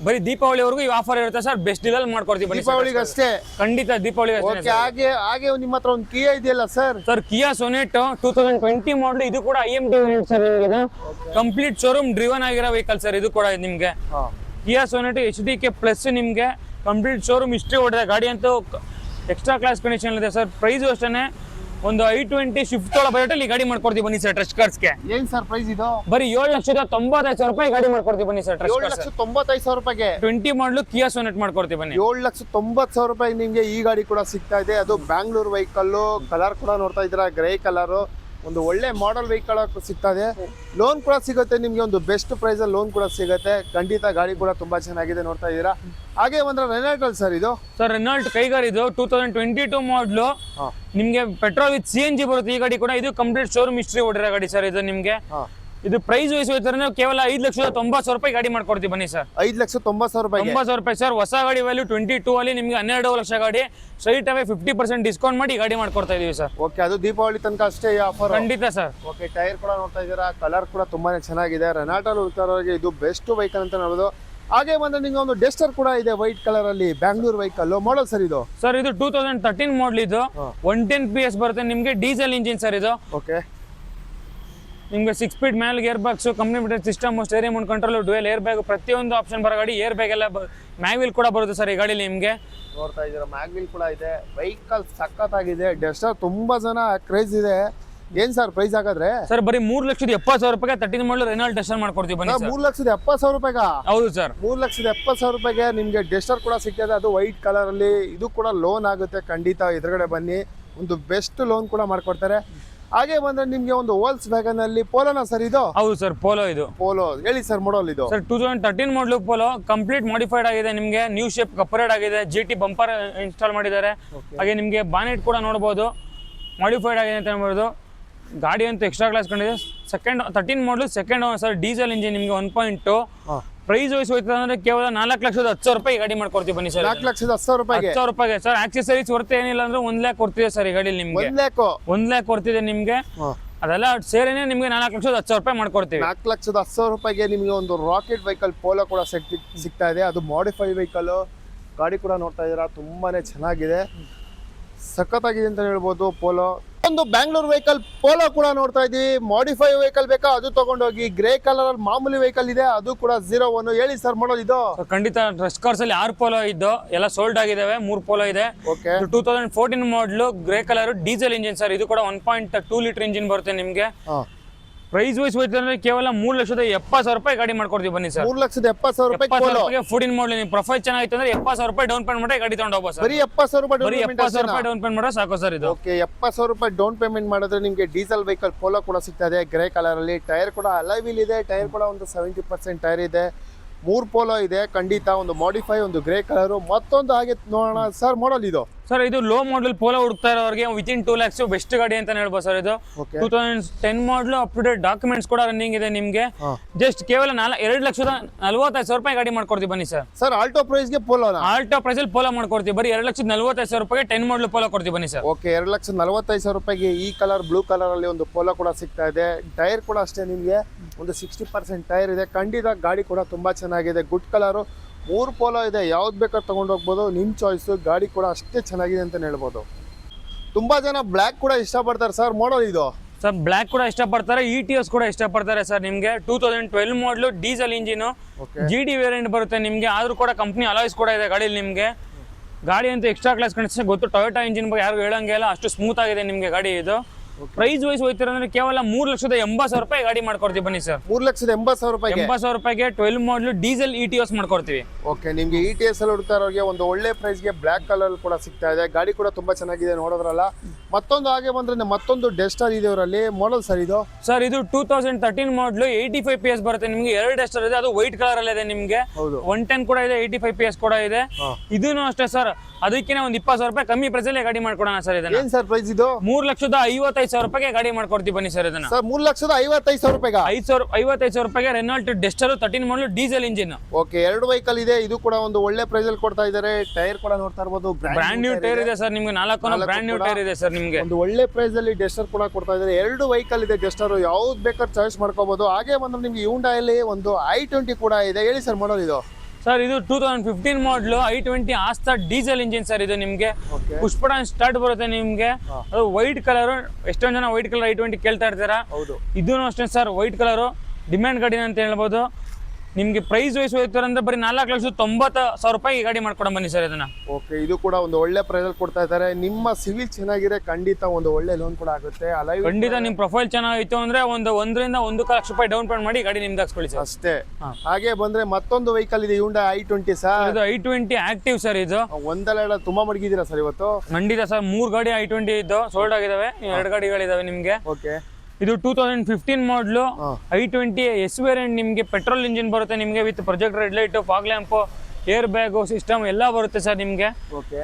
ಬರೀ ದೀಪಾವಳಿವರೆಗೂ ಈ ಆಫರ್ ಇರುತ್ತೆ ಸರ್. ಬೆಸ್ಟ್ ಡೀಲ್ ಅಲ್ಲಿ ಮಾಡ್ಕೊಡ್ತೀವಿ ದೀಪಾವಳಿಗೆ ಅಷ್ಟೇ. ಖಂಡಿತ ದೀಪಾವಳಿ. ಓಕೆ, ಹಾಗೆ ನಿಮ್ಮ ಹತ್ರ ಒಂದು ಕಿಯಾ ಇದೆಯಲ್ಲ ಸರ್? ಸರ್, ಕಿಯಾ ಸೊನೆಟ್ 2020 ಮಾಡಲ್. ಇದು ಕೂಡ IMT variant sir. Complete showroom driven ಆಗಿರೋ ವೆಹಿಕಲ್ ಸರ್ ಇದು ಕೂಡ ನಿಮ್ಗೆ. ಕಿಯಾ ಸೊನೆಟ್ HDK ಪ್ಲಸ್ ನಿಮ್ಗೆ ಕಂಪ್ಲೀಟ್ ಶೋರೂಮ್ ಹಿಸ್ಟ್ರಿ ಓಡಿದೆ. ಗಾಡಿ ಅಂತೂ ಎಕ್ಸ್ಟ್ರಾ ಕ್ಲಾಸ್ ಕಂಡೀಷನ್ ಇದೆ ಸರ್. ಪ್ರೈಸ್ ಅಷ್ಟೇ ಒಂದು I20 ಶಿಫ್ಟ್ ಒಳ ಬಜೆಟ್ ಅಲ್ಲಿ ಗಾಡಿ ಮಾಡ್ಕೊಡ್ತೀವಿ ಬನ್ನಿ ಸರ್ ಟ್ರಸ್ಟ್ ಕಾರ್ಸ್ಗೆ. ಏನ್ ಸರ್ ಪ್ರೈಸ್ ಇದು? ಬರೀ 7,95,000 ರೂಪಾಯಿ ಗಾಡಿ ಮಾಡ್ಕೊಡ್ತೀವಿ ಬನ್ನಿ ಸರ್. 7,95,000 ರೂಪಾಯಿಗೆ 20 ಮಾಡಲು ಕಿಯಾ ಸೊನೆಟ್ ಮಾಡ್ಕೊಡ್ತೀವಿ ಬನ್ನಿ. 7,90,000 ರೂಪಾಯಿ ನಿಮ್ಗೆ ಈ ಗಾಡಿ ಕೂಡ ಸಿಗ್ತಾ ಇದೆ. ಅದು ಬ್ಯಾಂಗ್ಳೂರ್ ವೆಹಿಕಲ್. ಕಲರ್ ಕೂಡ ನೋಡ್ತಾ ಇದ್ದೀರಾ, ಗ್ರೇ ಕಲರ್. ಒಂದು ಒಳ್ಳೆ ಮಾಡೆಲ್ ವೆಹಿಕಲ್ ಸಿಗ್ತಾ ಇದೆ. ಲೋನ್ ಕೂಡ ಸಿಗುತ್ತೆ ನಿಮ್ಗೆ, ಒಂದು ಬೆಸ್ಟ್ ಪ್ರೈಸ್ ಅಲ್ಲಿ ಲೋನ್ ಕೂಡ ಸಿಗುತ್ತೆ. ಖಂಡಿತ ಗಾಡಿ ಕೂಡ ತುಂಬಾ ಚೆನ್ನಾಗಿದೆ, ನೋಡ್ತಾ ಇದ್ದೀರಾ. ಹಾಗೆ ಬಂದ್ರೆ ರೆನಾಲ್ಟ್ ಅಲ್ಲಿ ಸರ್ ಇದು? ಸರ್, ರೆನಾಲ್ಟ್ ಕೈಗಾರ್ ಇದು 2022 ಮಾಡಲು. ನಿಮ್ಗೆ ಪೆಟ್ರೋಲ್ ವಿತ್ CNG ಬರುತ್ತೆ ಈ ಗಾಡಿ ಕೂಡ. ಇದು ಕಂಪ್ಲೀಟ್ ಶೋರೂಮ್ ಹಿಸ್ಟ್ರಿ ಓಡಿರೋ ಗಾಡಿ ಸರ್ ಇದು ನಿಮ್ಗೆ. ಇದು ಪ್ರೈಸ್ ವೈಸ್ ಹೋಯ್ತಾರೆ ಕೇವಲ 5,90,000 ರೂಪಾಯಿ ಗಾಡಿ ಮಾಡ್ಕೊಡ್ತೀವಿ ಬನ್ನಿ ಸರ್. 5,90,000 ರೂಪಾಯಿ 90,000 ರೂಪಾಯಿ ಸರ್. ಹೊಸ ಗಾಡಿ ವ್ಯಾಲ್ಯೂ 22 ಅಲ್ಲಿ ನಿಮ್ಗೆ 12 ಲಕ್ಷ ಗಾಡಿ. ಸ್ಟ್ರೈಟ್ ಅವೇ 50% ಡಿಸ್ಕೌಂಟ್ ಮಾಡಿ ಗಾಡಿ ಮಾಡ್ಕೊಡ್ತಾ ಇದೀವಿ ಸರ್. ಓಕೆ, ಅದು ದೀಪಾವಳಿ ತನಕ ಅಷ್ಟೇ ಈ ಆಫರ್? ಖಂಡಿತ ಸರ್. ಓಕೆ, ಟೈರ್ ಕೂಡ ನೋಡ್ತಾ ಇದ್ದೀರಾ, ಕಲರ್ ಕೂಡ ತುಂಬಾನೇ ಚೆನ್ನಾಗಿದೆ. ರೆನಾಲ್ಟ್ ಅಲ್ಲಿ ಉಳ್ತಾರೋರಿಗೆ ಇದು ಬೆಸ್ಟ್ ವೆಹಿಕಲ್ ಅಂತ ಹೇಳ್ಬೋದು. ಹಾಗೆ ಬಂದ್ರೆ ನಿಮ್ಗೆ ಒಂದು ಡೆಸ್ಟರ್ ಕೂಡ ಇದೆ ವೈಟ್ ಕಲರ್ ಅಲ್ಲಿ, ಬ್ಯಾಂಗ್ಳೂರ್ ವೆಹಿಕಲ್. ಮಾಡಲ್ ಸರ್ ಇದು? ಸರ್, ಇದು 2013 ಮಾಡಲ್. ಇದು 110 PS ಬರುತ್ತೆ ನಿಮ್ಗೆ, ಡೀಸೆಲ್ ಇಂಜಿನ್ ಸರ್ ಇದು. ಓಕೆ, ನಿಮಗೆ 6 ಸ್ಪೀಡ್ ಮ್ಯಾಲ್ ಗೇರ್ ಬಾಕ್ಸು, ಕಂಪ್ನಿ ಬಿಟ್ಟರೆ system, steering Mount control, dual air bag, ಪ್ರತಿಯೊಂದು ಆಪ್ಷನ್ ಬರೋ ಗಾಡಿ. ಏರ್ ಬ್ಯಾಗ್ ಎಲ್ಲ ಮ್ಯಾಗ್ವಿಲ್ ಕೂಡ ಬರುತ್ತೆ ಸರ್ ಈ ಗಾಡೀಲಿ ನಿಮಗೆ. ನೋಡ್ತಾ ಇದ್ದೀರಾ ಮ್ಯಾಗ್ವಿಲ್ ಕೂಡ ಇದೆ. ವೆಹಿಕಲ್ ಸಖತ್ತಾಗಿದೆ. ಡಸ್ಟರ್ ತುಂಬಾ ಜನ ಕ್ರೇಜ್ ಇದೆ. ಏನ್ ಸರ್ ಪ್ರೈಸ್ ಹಾಗಾದ್ರೆ? ಸರ್ ಬರೀ 3,70,000 ರೂಪಾಯಿಗೆ 13 ಮಾಡಲು ರೆನಾಲ್ಟ್ ಡಸ್ಟರ್ ಮಾಡ್ಕೊಡ್ತೀವಿ ಬನ್ನಿ ಸರ್. 3,70,000 ರೂಪಾಯಿಗ? ಹೌದು ಸರ್, 3,70,000 ರೂಪಾಯಿಗೆ ನಿಮ್ಗೆ ಡಸ್ಟರ್ ಕೂಡ ಸಿಗ್ತದೆ. ಅದು ವೈಟ್ ಕಲರ್ ಅಲ್ಲಿ. ಇದು ಕೂಡ ಲೋನ್ ಆಗುತ್ತೆ ಖಂಡಿತ. ಎದುರುಗಡೆ ಬನ್ನಿ, ಒಂದು ಬೆಸ್ಟ್ ಲೋನ್ ಕೂಡ ಮಾಡ್ಕೊಡ್ತಾರೆ. ಹಾಗೆ ಬಂದ್ರೆ ನಿಮ್ಗೆ ಒಂದು ವೋಲ್ಸ್ ವ್ಯಾಗನ್ ಅಲ್ಲಿ ಪೋಲೋನಾ ಸರ್ ಇದು? ಹೌದು ಸರ್, ಪೋಲೋ ಇದು. ಪೋಲೋ ಹೇಳಿ ಸರ್ ಮಾಡಲ್ ಇದು? ಸರ್ 2013 ಮಾಡಲು ಪೋಲೋ, ಕಂಪ್ಲೀಟ್ ಮಾಡಿಫೈಡ್ ಆಗಿದೆ ನಿಮಗೆ. ನ್ಯೂ ಶೇಪ್ ಕಪರೇಟ್ ಆಗಿದೆ, GT ಬಂಪರ್ ಇನ್ಸ್ಟಾಲ್ ಮಾಡಿದ್ದಾರೆ. ಹಾಗೆ ನಿಮಗೆ ಬಾನೆಟ್ ಕೂಡ ನೋಡಬಹುದು, ಮಾಡಿಫೈಡ್ ಆಗಿದೆ ಅಂತ ಹೇಳ್ಬೋದು. ಗಾಡಿ ಅಂತೂ ಎಕ್ಸ್ಟ್ರಾ ಕ್ಲಾಸ್ ಕಂಡಿದೆ. 13 ಮಾಡಲು ಸೆಕೆಂಡ್ ಸರ್, ಡೀಸೆಲ್ ಇಂಜಿನ್ ನಿಮಗೆ 1.2. ಪ್ರೈಸ್ ವೈಸ್ ಹೋಯ್ತದೆ ಅಂದ್ರೆ ಕೇವಲ 4,10,000 ರೂಪಾಯಿ ಗಾಡಿ ಮಾಡ್ಕೊಡ್ತೀವಿ ಬನ್ನಿ ಸರ್. 4,10,000 ರೂಪಾಯಿಗೆ? 10,000 ರೂಪಾಯಿಗೆ ಸರ್. ಆಕ್ಸೆಸರೀಸ್ ಹೊರತು ಏನಿಲ್ಲ ಅಂದ್ರೆ 1 ಲ್ಯಾಕ್ ಕೊಡ್ತಿದೆ ಸರ್ ಈ ಗಾಡಿ ನಿಮ್ಗೆ. 1 ಲ್ಯಾಕ್ ಕೊಡ್ತಿದೆ ನಿಮ್ಗೆ. ಅದೆಲ್ಲ ಸೇರೇನೆ ನಿಮ್ಗೆ 4,10,000 ರೂಪಾಯಿ ಮಾಡ್ಕೊಡ್ತೀವಿ. 4,10,000 ರೂಪಾಯಿಗೆ ನಿಮ್ಗೆ ಒಂದು ರಾಕೆಟ್ ವೆಹಿಕಲ್ ಪೋಲೋ ಕೂಡ ಸಿಗ್ತಾ ಇದೆ. ಅದು ಮಾಡಿಫೈ ವೆಹಿಕಲ್. ಗಾಡಿ ಕೂಡ ನೋಡ್ತಾ ಇದ್ದೀರಾ, ತುಂಬಾನೇ ಚೆನ್ನಾಗಿದೆ, ಸಖತ್ತಾಗಿದೆ ಅಂತ ಹೇಳ್ಬೋದು ಪೋಲೋ. ಒಂದು ಬ್ಯಾಂಗ್ಳೂರ್ ವೆಹಿಕಲ್ ಪೋಲೋ ಕೂಡ ನೋಡ್ತಾ ಇದೀವಿ. ಮಾಡಿಫೈ ವೆಹಿಕಲ್ ಬೇಕಾ ಅದು ತಗೊಂಡೋಗಿ. ಗ್ರೇ ಕಲರ್ ಅಲ್ಲಿ ಮಾಮೂಲಿ ವೆಹಿಕಲ್ ಇದೆ, ಅದು ಕೂಡ 01. ಹೇಳಿ ಸರ್ ಮಾಡಲ್ ಇದು? ಖಂಡಿತ ರಶ್ ಕಾರ್ಸ್ ಅಲ್ಲಿ 6 ಪೋಲೋ ಇದ್ದು ಎಲ್ಲ ಸೋಲ್ಡ್ ಆಗಿದಾವೆ. 3 ಪೋಲೋ ಇದೆ. 2014 model grey colour diesel engine sir. ಇದು ಕೂಡ 1.2 ಲೀಟರ್ ಇಂಜಿನ್ ಬರುತ್ತೆ ನಿಮ್ಗೆ. ಪ್ರೈಸ್ ವೈಸ್ ಹೋಯ್ತು ಅಂದ್ರೆ ಕೇವಲ 3,70,000 ರೂಪಾಯಿ ಗಾಡಿ ಮಾಡ್ಕೊಡ್ತೀವಿ ಬನ್ನಿ ಸರ್. 3,70,000 ರೂಪಾಯಿ ಪೋಲೋ. 14 ಮಾಡಲ್ ನಿಮ್ಮ ಪ್ರೊಫೈಲ್ ಚೆನ್ನಾಗಿತ್ತು ಅಂದ್ರೆ 70,000 ರೂಪಾಯಿ ಡೌನ್ ಪೇಮೆಂಟ್ ಮಾಡಿ ಗಾಡಿ ತಗೊಂಡು ಹೋಗ್ಬೋದು ಸರ್. ಬರೀ 70,000 ರೂಪಾಯಿ ಡೌನ್ ಪೇಮೆಂಟ್ ಮಾಡಿದ್ರೆ ಸಾಕು ಸರ್ ಇದು. ಓಕೆ, 70,000 ರೂಪಾಯಿ ಡೌನ್ ಪೇಮೆಂಟ್ ಮಾಡಿದ್ರೆ ನಿಮಗೆ ಡೀಸೆಲ್ ವೆಹಿಕಲ್ ಪೋಲೋ ಕೂಡ ಸಿಗ್ತದೆ ಗ್ರೇ ಕಲರ್ ಅಲ್ಲಿ. ಟೈರ್ ಕೂಡ ಅಲಾಯ್ ವೀಲ್ ಇದೆ. ಟೈರ್ ಕೂಡ ಒಂದು 70% ಟೈರ್ ಇದೆ. 3 ಪೋಲೋ ಇದೆ ಖಂಡಿತ. ಒಂದು ಮಾಡಿಫೈ, ಒಂದು ಗ್ರೇ ಕಲರ್, ಮತ್ತೊಂದು ಹಾಗೆ ನೋಡೋಣ ಸರ್ ಮಾಡಲ್ ಇದು? ಸರ್ ಇದು ಲೋ ಮಾಡಲ್ ಪೋಲೋ ಹುಡುಕ್ತಾ ಇರೋರಿಗೆ ವಿತಿನ್ 2 lakhs ಬೆಸ್ಟ್ ಗಾಡಿ ಅಂತ ಹೇಳ್ಬೋದು ಸರ್ ಇದು. 2010 ಮಾಡಲು ಅಪ್ ಟು ಡೇಟ್ ಡಾಕ್ಯುಮೆಂಟ್ಸ್ ಕೂಡ ರನ್ನಿಂಗ್ ಇದೆ ನಿಮ್ಗೆ. ಜಸ್ಟ್ ಕೇವಲ 2,45,000 ರೂಪಾಯಿ ಗಾಡಿ ಮಾಡ್ಕೊಡ್ತೀವಿ ಬನ್ನಿ ಸರ್. ಸರ್ ಆಲ್ಟೋ ಪ್ರೈಸ್ ಗೆ ಪೋಲೋ? ಆಲ್ಟೋ ಪ್ರೈಸ್ ಅಲ್ಲಿ ಪೋಲೋ ಮಾಡ್ಕೊಡ್ತೀವಿ. ಬರೀ 2,45,000 ರೂಪಾಯಿಗೆ 10 ಮಾಡಲು ಪೋಲೋ ಕೊಡ್ತೀವಿ ಬನ್ನಿ ಸರ್. ಓಕೆ, 2,45,000 ರೂಪಾಯಿಗೆ ಈ ಕಲರ್ ಬ್ಲೂ ಕಲರ್ ಅಲ್ಲಿ ಒಂದು ಪೋಲೋ ಕೂಡ ಸಿಗ್ತಾ ಇದೆ. ಟೈರ್ ಕೂಡ ಅಷ್ಟೇ ನಿಮ್ಗೆ ಒಂದು 60% ಟೈರ್ ಇದೆ. ಖಂಡಿತ ಗಾಡಿ ಕೂಡ ತುಂಬಾ ಚೆನ್ನಾಗಿದೆ. Good colour. 3 ಪೋಲೋ ಇದೆ. ಯಾವ್ದು ಬೇಕಾದ್ರೂ ತಗೊಂಡು ಹೋಗ್ಬೋದು, ನಿಮ್ಮ ಚಾಯ್ಸು. ಗಾಡಿ ಕೂಡ ಅಷ್ಟೇ ಚೆನ್ನಾಗಿದೆ ಅಂತ ಹೇಳ್ಬೋದು. ತುಂಬಾ ಜನ ಬ್ಲ್ಯಾಕ್ ಕೂಡ ಇಷ್ಟಪಡ್ತಾರೆ ಸರ್ ಮಾಡಲ್ ಇದು? ಸರ್ ಬ್ಲ್ಯಾಕ್ ಕೂಡ ಇಷ್ಟಪಡ್ತಾರೆ, ETS ಕೂಡ ಇಷ್ಟಪಡ್ತಾರೆ ಸರ್. ನಿಮಗೆ 2012 ಮಾಡಲು ಡೀಸೆಲ್ ಇಂಜಿನ್, GD ವೇರಿಯಂಟ್ ಬರುತ್ತೆ ನಿಮಗೆ. ಆದ್ರೂ ಕೂಡ ಕಂಪ್ನಿ ಅಲಾಯ್ಸ್ ಕೂಡ ಇದೆ ಗಾಡಿಯಲ್ಲಿ ನಿಮಗೆ. ಗಾಡಿ ಅಂತ ಎಕ್ಸ್ಟ್ರಾ ಕ್ಲಾಸ್ ಕಾಣಿಸ್ತದೆ. ಗೊತ್ತು ಟೊಯೋಟಾ ಇಂಜಿನ್ ಬಗ್ಗೆ ಯಾರು ಹೇಳಂಗಿಲ್ಲ, ಅಷ್ಟು ಸ್ಮೂತ್ ಆಗಿದೆ ನಿಮಗೆ ಗಾಡಿ ಇದು. ಪ್ರೈಸ್ ವೈಸ್ ಹೋಯ್ತಿರ ಅಂದ್ರೆ ಕೇವಲ 3,80,000 ರೂಪಾಯಿ ಗಾಡಿ ಮಾಡ್ಕೊಡ್ತೀವಿ ಬನ್ನಿ ಸರ್. 3,80,000 ರೂಪಾಯಿಗೆ? 80,000 ರೂಪಾಯಿಗೆ 12 ಮಾಡಲು ಡೀಸೆಲ್ ETS ಮಾಡ್ಕೊಡ್ತೀವಿ. ಓಕೆ, ನಿಮ್ಗೆ ETS ಅಲ್ಲಿ ಹುಡುಕ್ತಾ ಇರೋರಿಗೆ ಒಂದು ಒಳ್ಳೆ ಪ್ರೈಸ್ಗೆ ಬ್ಲ್ಯಾಕ್ ಕಲರ್ ಕೂಡ ಸಿಗ್ತಾ ಇದೆ. ಗಾಡಿ ಕೂಡ ತುಂಬಾ ಚೆನ್ನಾಗಿದೆ, ನೋಡೋದ್ರಲ್ಲ. ಮತ್ತೊಂದು ಹಾಗೆ ಬಂದ್ರೆ ಮತ್ತೊಂದು ಡಸ್ಟರ್ ಇದೆ ಇವರಲ್ಲಿ. ಮಾಡಲ್ ಸರ್ ಇದು? ಸರ್ ಇದು 2013 ಮಾಡಲು 85 PS ಬರುತ್ತೆ ನಿಮ್ಗೆ. 2 ಡಸ್ಟರ್ ಇದೆ, ಅದು ವೈಟ್ ಕಲರ್ ಅಲ್ಲಿ ಇದೆ ನಿಮ್ಗೆ. 110 ಕೂಡ ಇದೆ, 85 PS ಕೂಡ ಇದೆ. ಇದೂನು ಅಷ್ಟೇ ಸರ್. ಅದಕ್ಕಿಂತ ಒಂದು 20,000 ರೂಪಾಯಿ ಕಮ್ಮಿ ಪ್ರೈಸ್ ಅಲ್ಲಿ ಗಾಡಿ ಮಾಡ್ಕೊಡೋಣ ಸರ್. ಇದನ್ನ ಏನ್ ಸರ್ ಪ್ರೈಸ್ ಇದು? 3,55,000 ರೂಪಾಯಿಗೆ ಗಾಡಿ ಮಾಡ್ಕೊಡ್ತೀವಿ ಬನ್ನಿ ಸರ್. ಇದನ್ನ ಸರ್ 3,55,000 ರೂಪಾಯಿಗೆ? 55,000 ರೂಪಾಯಿಗೆ ರೆನಾಲ್ಟ್ ಡಸ್ಟರ್ 13 ಮಾಡಲು ಡೀಸೆಲ್ ಇಂಜಿನ್. ಓಕೆ, 2 ವೆಹಿಕಲ್ ಇದೆ. ಇದು ಕೂಡ ಒಂದು ಒಳ್ಳೆ ಪ್ರೈಸ್ ಅಲ್ಲಿ ಕೊಡ್ತಾ ಇದ್ದಾರೆ. ಟೈರ್ ಕೂಡ ನೋಡ್ತಾ ಇರಬಹುದು, ಬ್ರಾಂಡ್ ನ್ಯೂ ಟೈರ್ ಇದೆ ಸರ್ ನಿಮ್ಗೆ. 4 ಬ್ರಾಂಡ್ ನ್ಯೂ ಟೈರ್ ಇದೆ ಸರ್ ನಿಮ್ಗೆ. ಒಂದು ಒಳ್ಳೆ ಪ್ರೈಸ್ ಅಲ್ಲಿ ಡಸ್ಟರ್ ಕೂಡ ಕೊಡ್ತಾ ಇದ್ದಾರೆ. 2 ವೆಹಿಕಲ್ ಇದೆ ಡಸ್ಟರ್, ಯಾವ್ದು ಬೇಕಾದ್ರೂ ಚಾಯ್ಸ್ ಮಾಡ್ಕೋಬಹುದು. ಹಾಗೆ ಬಂದ್ರೆ ನಿಮ್ಗೆ ಹ್ಯುಂಡೈಯಲ್ಲಿ ಒಂದು i20 ಕೂಡ ಇದೆ. ಹೇಳಿ ಸರ್ ಮಾಡಲ್ ಇದು? ಸರ್ ಇದು 2015 ಮಾಡಲು i20 ಆಸ್ತಾ ಡೀಸೆಲ್ ಇಂಜಿನ್ ಸರ್. ಇದು ನಿಮ್ಗೆ ಪುಷ್ ಬಟನ್ ಸ್ಟಾರ್ಟ್ ಬರುತ್ತೆ ನಿಮ್ಗೆ. ಅದು ವೈಟ್ ಕಲರ್. ಎಷ್ಟೊಂದು ಜನ ವೈಟ್ ಕಲರ್ i20 ಕೇಳ್ತಾ ಇರ್ತಾರ. ಇದೂ ಅಷ್ಟೇ ಸರ್, ವೈಟ್ ಕಲರ್ ಡಿಮ್ಯಾಂಡ್ ಗಾಡಿ ಅಂತ ಹೇಳ್ಬೋದು ನಿಮ್ಗೆ. ಪ್ರೈಸ್ ವೈಸ್ ಹೋಯ್ತಾರೆ ಅಂದ್ರೆ ಬರೀ 4,90,000 ರೂಪಾಯಿ ಗಾಡಿ ಮಾಡ್ಕೊಡ ಬನ್ನಿ ಸರ್ ಇದನ್ನ. ಓಕೆ, ಇದು ಕೂಡ ಒಂದು ಒಳ್ಳೆ ಪ್ರೈಸ್ ಅಲ್ಲಿ ಕೊಡ್ತಾ ಇದ್ದಾರೆ. ನಿಮ್ಮ ಸಿವಿಲ್ ಚೆನ್ನಾಗಿದೆ ಖಂಡಿತ ಒಂದು ಒಳ್ಳೆ ಲೋನ್ ಕೂಡ ಆಗುತ್ತೆ. ಖಂಡಿತ ನಿಮ್ ಪ್ರೊಫೈಲ್ ಚೆನ್ನಾಗಿತ್ತು ಅಂದ್ರೆ ಒಂದು 1,00,000 ರೂಪಾಯಿ ಡೌನ್ ಪೇಮೆಂಟ್ ಮಾಡಿ ಗಾಡಿ ನಿಮ್ದು ಹಾಕ್ಸ್ಕೊಳ್ಳಿ ಸರ್ ಅಷ್ಟೇ. ಹಾಗೆ ಬಂದ್ರೆ ಮತ್ತೊಂದು ವೆಹಿಕಲ್ ಇದೆ, ಹ್ಯುಂಡೈ i20 ಸರ್. ಇದು i20 ಆಕ್ಟಿವ್ ಸರ್. ಇದು ಒಂದೆರಡು ತುಂಬಾ ಮಡಗಿದ್ದೀರಾ ಸರ್ ಇವತ್ತು? ಖಂಡಿತ ಸರ್. 3 ಗಾಡಿ i20 ಇದ್ದು ಸೋಲ್ಡ್ ಆಗಿದಾವೆ. 2 ಗಾಡಿಗಳಿದಾವೆ ನಿಮ್ಗೆ. ಓಕೆ, ಇದು 2015 ಮಾಡಲು i20 S ವೇರಿಯಂಟ್ ನಿಮಗೆ. ಪೆಟ್ರೋಲ್ ಇಂಜಿನ್ ಬರುತ್ತೆ ನಿಮಗೆ with project red light, fog lamp, air bag system ಎಲ್ಲ ಬರುತ್ತೆ ಸರ್ ನಿಮಗೆ. ಓಕೆ,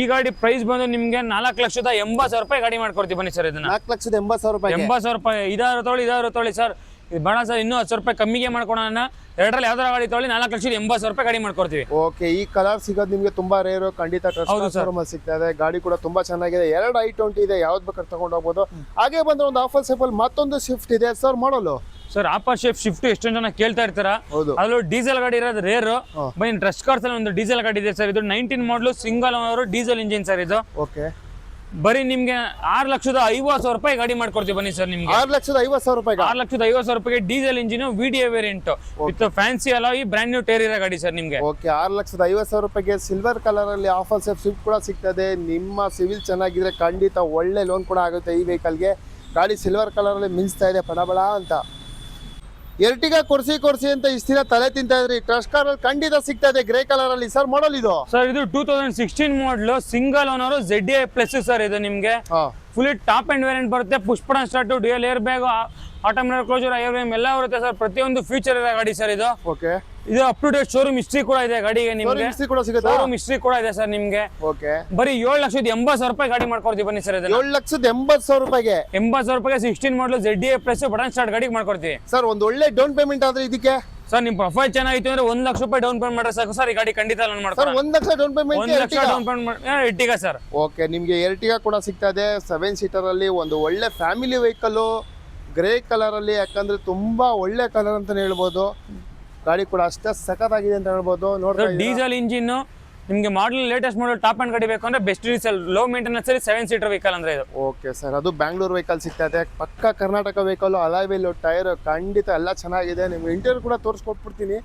ಈ ಗಾಡಿ ಪ್ರೈಸ್ ಬಂದು ನಿಮಗೆ 4,80,000 ರೂಪಾಯಿ ಗಾಡಿ ಮಾಡ್ಕೊಡ್ತೀವಿ ಬನ್ನಿ ಸರ್ ಇದನ್ನ. 4,80,000 ರೂಪಾಯಿ? 80,000 ರೂಪಾಯಿ. ಇದಾರು ತೊಳಿ ಸರ್. ಇದು ಬೇಡ ಸರ್, ಇನ್ನೂ 10,000 ರೂಪಾಯಿ ಕಮ್ಮಿಗೆ ಮಾಡ್ಕೊಳೋಣ. 2ರಲ್ಲಿ ಯಾವ್ದಾರ ಗಾಡಿ ತೊಗೊಳ್ಳಿ, 4,80,000 ರೂಪಾಯಿ ಗಾಡಿ ಮಾಡ್ಕೊಡ್ತೀವಿ. ಓಕೆ, ಈ ಕಲರ್ ಸಿಗೋದು ನಿಮ್ಗೆ ತುಂಬಾ ರೇರು. ಖಂಡಿತ ಸಿಗ್ತಾ ಇದೆ. ಗಾಡಿ ಕೂಡ ತುಂಬಾ ಚೆನ್ನಾಗಿದೆ. 2 i20 ಇದೆ, ಯಾವ್ದು ಬೇಕಾದ್ರೆ ತಗೊಂಡು ಹೋಗ್ಬೋದು. ಹಾಗೆ ಬಂದ್ರೆ ಒಂದು ಆಫರ್ ಸೇಫಲ್ ಮತ್ತೊಂದು ಸ್ವಿಫ್ಟ್ ಇದೆ ಸರ್ ಮಾಡಲು? ಸರ್ ಆಪರ್ ಶೇಪ್ ಶಿಫ್ಟ್ ಎಷ್ಟೊಂದು ಜನ ಕೇಳ್ತಾ ಇರ್ತಾರ. ಅದ್ರಲ್ಲಿ ಡೀಸೆಲ್ ಗಾಡಿ ಇರೋದು ರೇರ್. ಬನ್ನಿ, ರಶ್ ಕಾರ್ಸ್ ಅಲ್ಲಿ ಒಂದು ಡೀಸೆಲ್ ಗಾಡಿ ಇದೆ ಸರ್. ಇದು 19 ಮಾಡಲು single owner diesel engine sir ಇದು. ಓಕೆ, ಬರೀ ನಿಮ್ಗೆ 6,50,000 ರೂಪಾಯಿ ಗಾಡಿ ಮಾಡ್ಕೊಡ್ತೀವಿ ಬನ್ನಿ ಸರ್ ನಿಮ್ಗೆ. 6,50,000 ರೂಪಾಯಿಗೆ 6,50,000 ರೂಪಾಯಿಗೆ diesel engine video variant with fancy alloy brand new tyre ಇರೋ ಗಾಡಿ ಸರ್ ನಿಮ್ಗೆ. ಓಕೆ 6,50,000 ರೂಪಾಯಿಗೆ ಸಿಲ್ವರ್ ಕಲರ್ ಅಲ್ಲಿ ಆಫರ್ ಸ್ವಿಫ್ಟ್ ಕೂಡ ಸಿಗ್ತದೆ. ನಿಮ್ಮ ಸಿವಿಲ್ ಚೆನ್ನಾಗಿದ್ರೆ ಖಂಡಿತ ಒಳ್ಳೆ ಲೋನ್ ಕೂಡ ಆಗುತ್ತೆ ಈ ವೆಹಿಕಲ್ಗೆ. ಗಾಡಿ ಸಿಲ್ವರ್ ಕಲರ್ ಅಲ್ಲಿ ಮಿಂಚ್ತಾ ಇದೆ ಬಡ ಅಂತ. ಎರ್ಟಿಗಾ ಕೊಡ್ಸಿ ಅಂತ ಇಷ್ಟ ದಿನ ತಲೆ ತಿಂತಾ ಇದ್ರಿ, ಟ್ರಸ್ಟ್ ಕಾರ್ ಅಲ್ಲಿ ಖಂಡಿತ ಸಿಗ್ತಾ ಇದೆ ಗ್ರೇ ಕಲರ್ ಅಲ್ಲಿ. ಸರ್ ಮಾಡಲ್ ಇದು ಸರ್ ಇದು 2016 model single owner ZDI plus sir. ಇದು ನಿಮ್ಗೆ ಫುಲ್ ಟಾಪ್ ಅಂಡ್ ವೇರಿಯಂಟ್ ಬರುತ್ತೆ. Push button start, dual air bag, automatic closer, ಐರ್ ಎಲ್ಲ ಬರುತ್ತೆ ಸರ್. ಪ್ರತಿಯೊಂದು ಫೀಚರ್ ಇರೋ ಗಾಡಿ ಸರ್ ಇದು. ಓಕೆ ಇದು up to date showroom history ಕೂಡ ಇದೆ ಗಾಡಿಗೆ ನಿಮ್ಗೆ. ಶೋರೂಮ್ ಹಿಸ್ಟ್ರಿ ಕೂಡ ಇದೆ ಸರ್ ನಿಮ್ಗೆ. ಓಕೆ ಬರೀ 7,80,000 ರೂಪಾಯಿ ಗಾಡಿ ಮಾಡ್ಕೊಡ್ತೀವಿ ಬನ್ನಿ ಸರ್. 7,80,000 ರೂಪಾಯಿಗೆ 80,000 ರೂಪಾಯಿಗೆ 16 ಮಾಡಲು ZDI ಪ್ಲಸ್ ಬಟನ್ ಸ್ಟಾರ್ಟ್ ಗಾಡಿಗೆ ಮಾಡ್ಕೊಡ್ತೀವಿ ಸರ್. ಒಂದು ಒಳ್ಳೆ ಡೌನ್ ಪೇಮೆಂಟ್ ಆದ್ರೆ ಇದಕ್ಕೆ ಸರ್ ನಿಮ್ ಪ್ರೊಫೈಲ್ ಚೆನ್ನಾಗಿತ್ತು ಅಂದ್ರೆ 1 ಲಕ್ಷ ರೂಪಾಯಿ ಡೌನ್ ಪೇಮೆಂಟ್ ಮಾಡ್ರೆ ಸಾಕು ಸರ್. ಈ ಗಾಡಿ ಖಂಡಿತ ಲೋನ್ ಸರ್ ಮಾಡ್ತಾರೆ. 1 lakh down payment 1 lakh down payment Ertiga sir. Okay ನಿಮ್ಗೆ ಎರ್ಟಿಗಾ ಕೂಡ ಸಿಗ್ತಾ ಇದೆ 7 ಸೀಟರ್ ಅಲ್ಲಿ. ಒಂದು ಒಳ್ಳೆ ಫ್ಯಾಮಿಲಿ ವೆಹಿಕಲ್ ಗ್ರೇ ಕಲರ್ ಅಲ್ಲಿ, ಯಾಕಂದ್ರೆ ತುಂಬಾ ಒಳ್ಳೆ ಕಲರ್ ಅಂತಾನೆ ಹೇಳ್ಬೋದು. ಗಾಡಿ ಕೂಡ ಅಷ್ಟೇ ಸಖತ್ತಾಗಿದೆ ಅಂತ ಹೇಳ್ಬೋದು. ನೋಡ್ತಾ ಡೀಸೆಲ್ ಇಂಜಿನ್ ನಿಮ್ಗೆ ಮಾಡಲ್ ಲೇಟೆಸ್ಟ್ ಮಾಡಲ್ ಟಾಪ್ ಅಂಡ್ ಗಾಡಿ ಬೇಕು ಅಂದ್ರೆ ಬೆಸ್ಟ್ ಡೀಸೆಲ್ ಲೋ ಮೇಂಟೆನೆನ್ಸ್ ಅಲ್ಲಿ 7 ಸೀಟರ್ ವೆಹಿಕಲ್ ಅಂದ್ರೆ ಇದು. ಓಕೆ ಸರ್, ಅದು ಬ್ಯಾಂಗ್ಳೂರ್ ವೆಹಿಕಲ್ ಸಿಗ್ತಾ ಇದೆ. ಪಕ್ಕ ಕರ್ನಾಟಕ ವೆಹಿಕಲ್, ಅಲಾಯ್ವೆಲ್ ಟೈರ್ ಖಂಡಿತ ಎಲ್ಲ ಚೆನ್ನಾಗಿದೆ. ನಿಮ್ಗೆ ಇಂಟೀರಿಯರ್ ಕೂಡ ತೋರಿಸ್ಕೊಟ್ಬಿಡ್ತೀನಿ.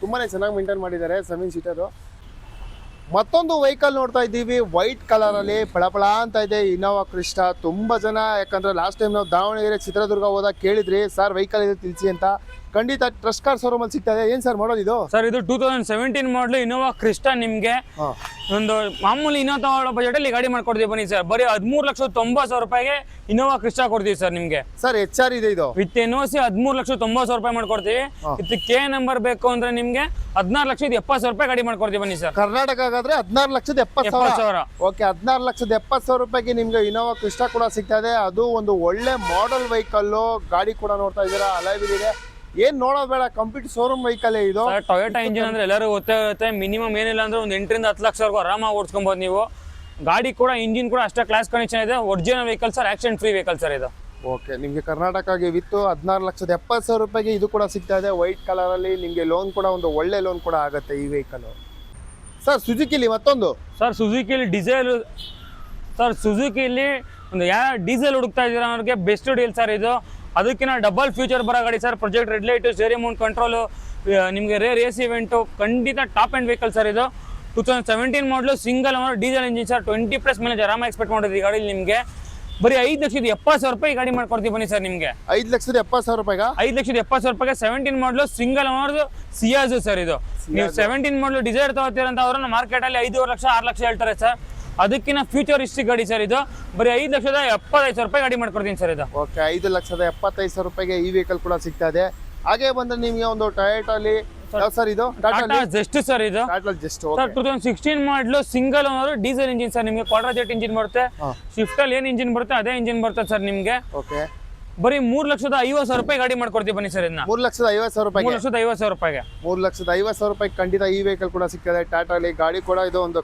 ತುಂಬಾನೇ ಚೆನ್ನಾಗಿ ಮೇಂಟೈನ್ ಮಾಡಿದ್ದಾರೆ 7 ಸೀಟರು. ಮತ್ತೊಂದು ವೆಹಿಕಲ್ ನೋಡ್ತಾ ಇದ್ದೀವಿ ವೈಟ್ ಕಲರ್ ಅಲ್ಲಿ, ಪಳಪಳ ಅಂತ ಇದೆ. Innova Crysta. ತುಂಬಾ ಜನ, ಯಾಕಂದ್ರೆ ಲಾಸ್ಟ್ ಟೈಮ್ ನಾವು ದಾವಣಗೆರೆ ಚಿತ್ರದುರ್ಗ ಹೋದಾಗ ಕೇಳಿದ್ರಿ ಸರ್ ವೆಹಿಕಲ್ ಇದೆ ತಿಳಿಸಿ ಅಂತ. ಖಂಡಿತ ಟ್ರಸ್ಟ್ ಕಾರ್ ಶೋರೂಮ್ ಅಲ್ಲಿ ಸಿಗ್ತಾ ಇದೆ. ಏನ್ ಸರ್ ಮಾಡೋದು ಇದು? ಸರ್ ಇದು 2017 ಮಾಡಲ್ ಇನೋವಾ ಕ್ರಿಸ್ಟಾ. ನಿಮ್ಗೆ ಒಂದು ಮಾಮೂಲಿ ಇನೋವಾ ಬಜೆಟ್ ಅಲ್ಲಿ ಗಾಡಿ ಮಾಡ್ಕೊಡ್ತೀವಿ ಬನ್ನಿ ಸರ್. ಬರೀ 13,90,000 ರೂಪಾಯಿಗೆ ಇನೋವಾ ಕ್ರಿಸ್ಟಾ ಕೊಡ್ತೀವಿ ಸರ್ ನಿಮ್ಗೆ. ಸರ್ HR ಇದೆ ಇದು ವಿತ್ NOC 13,90,000 ರೂಪಾಯಿ ಮಾಡ್ಕೊಡ್ತೀವಿ. ವಿತ್ ಕೆ ನಂಬರ್ ಬೇಕು ಅಂದ್ರೆ ನಿಮ್ಗೆ 16,70,000 ರೂಪಾಯಿ ಗಾಡಿ ಮಾಡ್ಕೊಡ್ತೀವಿ ಬನ್ನಿ ಸರ್. ಕರ್ನಾಟಕ ಆಗಾದ್ರೆ 16,70,000. ಓಕೆ 16,70,000 ರೂಪಾಯಿಗೆ ನಿಮ್ಗೆ ಇನೋವಾ ಕ್ರಿಸ್ಟಾ ಕೂಡ ಸಿಗ್ತಾ ಇದೆ. ಅದು ಒಂದು ಒಳ್ಳೆ ಮಾಡೆಲ್ ವೆಹಿಕಲ್. ಗಾಡಿ ಕೂಡ ನೋಡ್ತಾ ಇದ್ದೀರಾ ಅಲೈವಿಲ್ ಇದೆ. ಏನ್ ನೋಡೋದು ಬೇಡ, ಕಂಪ್ಲೀಟ್ ಶೋರೂಮ್ ವೆಹಿಕಲ್ ಇದು. ಟೊಯೋಟಾ ಇಂಜಿನ್ ಅಂದ್ರೆ ಎಲ್ಲರೂ ಗೊತ್ತಾಗುತ್ತೆ. ಮಿನಿಮಮ್ ಏನಿಲ್ಲ ಅಂದ್ರೆ ಒಂದು 8,000 ರಿಂದ 10,00,000 ಆರಾಮಾಗಿ ಓಡಿಸ್ಕೊಬಹುದು ನೀವು. ಗಾಡಿ ಕೂಡ ಇಂಜಿನ್ ಕೂಡ ಅಷ್ಟೇ ಕ್ಲಾಸ್ ಕಂಡೀಷನ್ ಇದೆ. Original vehicle sir, accident free vehicle sir ಇದು. ಓಕೆ ನಿಮಗೆ ಕರ್ನಾಟಕಗೆ ವಿತ್ತು 16,70,000 ರೂಪಾಯಿಗೆ ಇದು ಕೂಡ ಸಿಗ್ತಾ ಇದೆ ವೈಟ್ ಕಲರ್ ಅಲ್ಲಿ. ನಿಮಗೆ ಲೋನ್ ಕೂಡ ಒಂದು ಒಳ್ಳೆ ಲೋನ್ ಕೂಡ ಆಗುತ್ತೆ ಈ ವೆಹಿಕಲ್. ಸರ್ ಸುಜುಕಿಲಿ ಮತ್ತೊಂದು ಸರ್ ಸುಜುಕಿಲಿ ಡೀಸೆಲ್. ಸರ್ ಸುಜುಕಿಲಿ ಒಂದು ಯಾರು ಡೀಸೆಲ್ ಹುಡುಕ್ತಾ ಇದ್ದೀರಾ ಅವ್ರಿಗೆ ಬೆಸ್ಟ್ ಡೀಲ್ ಸರ್ ಇದು. ಅದಕ್ಕಿಂತ ಡಬಲ್ ಫ್ಯೂಚರ್ ಬರೋ ಗಾಡಿ sir. Project red light, steering Mount control, ನಿಮಗೆ ರೇರ್ AC ಇವೆಂಟು, ಖಂಡಿತ ಟಾಪ್ ಅಂಡ್ ವೆಹಿಕಲ್ ಸರ್ ಇದು. 2017 ಮಾಡಲು single owner diesel engine sir. 20+ mileage ಆರಾಮಾಗಿ ಎಕ್ಸ್ಪೆಕ್ಟ್ ಮಾಡೋದು ಈ ಗಾಡಿ ನಿಮಗೆ. ಬರೀ 5,70,000 ರೂಪಾಯಿ ಗಾಡಿ ಮಾಡ್ಕೊಡ್ತೀವಿ ಬನ್ನಿ ಸರ್ ನಿಮಗೆ. 5,70,000 ರೂಪಾಯಿಗೆ 5,70,000 ರೂಪಾಯಿಗೆ 17 ಮಾಡಲು ಸಿಂಗಲ್ ಓನರ್ ಸಿಯಾಜ್ ಸರ್ ಇದು. ನೀವು 17 ಮಾಡಲು ಡಿಸೈರ್ ತಗೋತೀರಂತ ಅವ್ರನ್ನ ಮಾರ್ಕೆಟ್ ಅಲ್ಲಿ 5,00,000 6 ಲಕ್ಷ ಹೇಳ್ತಾರೆ ಸರ್. ಅದಕ್ಕಿಂತ ಫ್ಯೂಚರಿಸ್ಟಿಕ್ ಗಾಡಿ ಸರ್ ಇದು. ಬರೀ 5,75,000 ರೂಪಾಯಿ ಗಾಡಿ ಮಾಡ್ಕೊಡ್ತೀನಿ ಸರ್ ಇದು. ಓಕೆ 5,75,000 ರೂಪಾಯಿಗೆ ಈ ವೆಹಿಕಲ್ ಕೂಡ ಸಿಗ್ತಾ ಇದೆ. ಹಾಗೆ ಬಂದ್ರೆ ನಿಮಗೆ ಒಂದು ಟೊಯೋಟಾಲಿ ಸರ್ ಇದು ಟಾಟಾ ಜೆಸ್ಟ್ ಸರ್ ಇದು. ಟಾಟಾ ಜೆಸ್ಟ್ ಸರ್ 2016 ಮಾಡಲು single owner diesel engine sir. ನಿಮಗೆ ಕ್ವಾಡ್ರಾ ಜೆಟ್ ಇಂಜಿನ್ ಬರುತ್ತೆ. ಸ್ವಿಫ್ಟ್ ಅಲ್ಲಿ ಏನ್ ಇಂಜಿನ್ ಬರುತ್ತೆ ಅದೇ ಇಂಜಿನ್ ಬರುತ್ತೆ ಸರ್ ನಿಮಗೆ. ಓಕೆ ಬರೀ 3,50,000 ರೂಪಾಯಿ ಗಾಡಿ ಮಾಡ್ಕೊಡ್ತೀವಿ ಬನ್ನಿ ಸರ್ ಇದನ್ನ. 3,50,000 ರೂಪಾಯಿಗೆ 3,50,000 ರೂಪಾಯಿಗೆ 3,50,000 ರೂಪಾಯಿ ಖಂಡಿತ ಈ ವೆಹಿಕಲ್ ಕೂಡ ಸಿಗ್ತದೆ ಟಾಟಾಲಿ. ಗಾಡಿ ಕೂಡ ಇದು ಒಂದು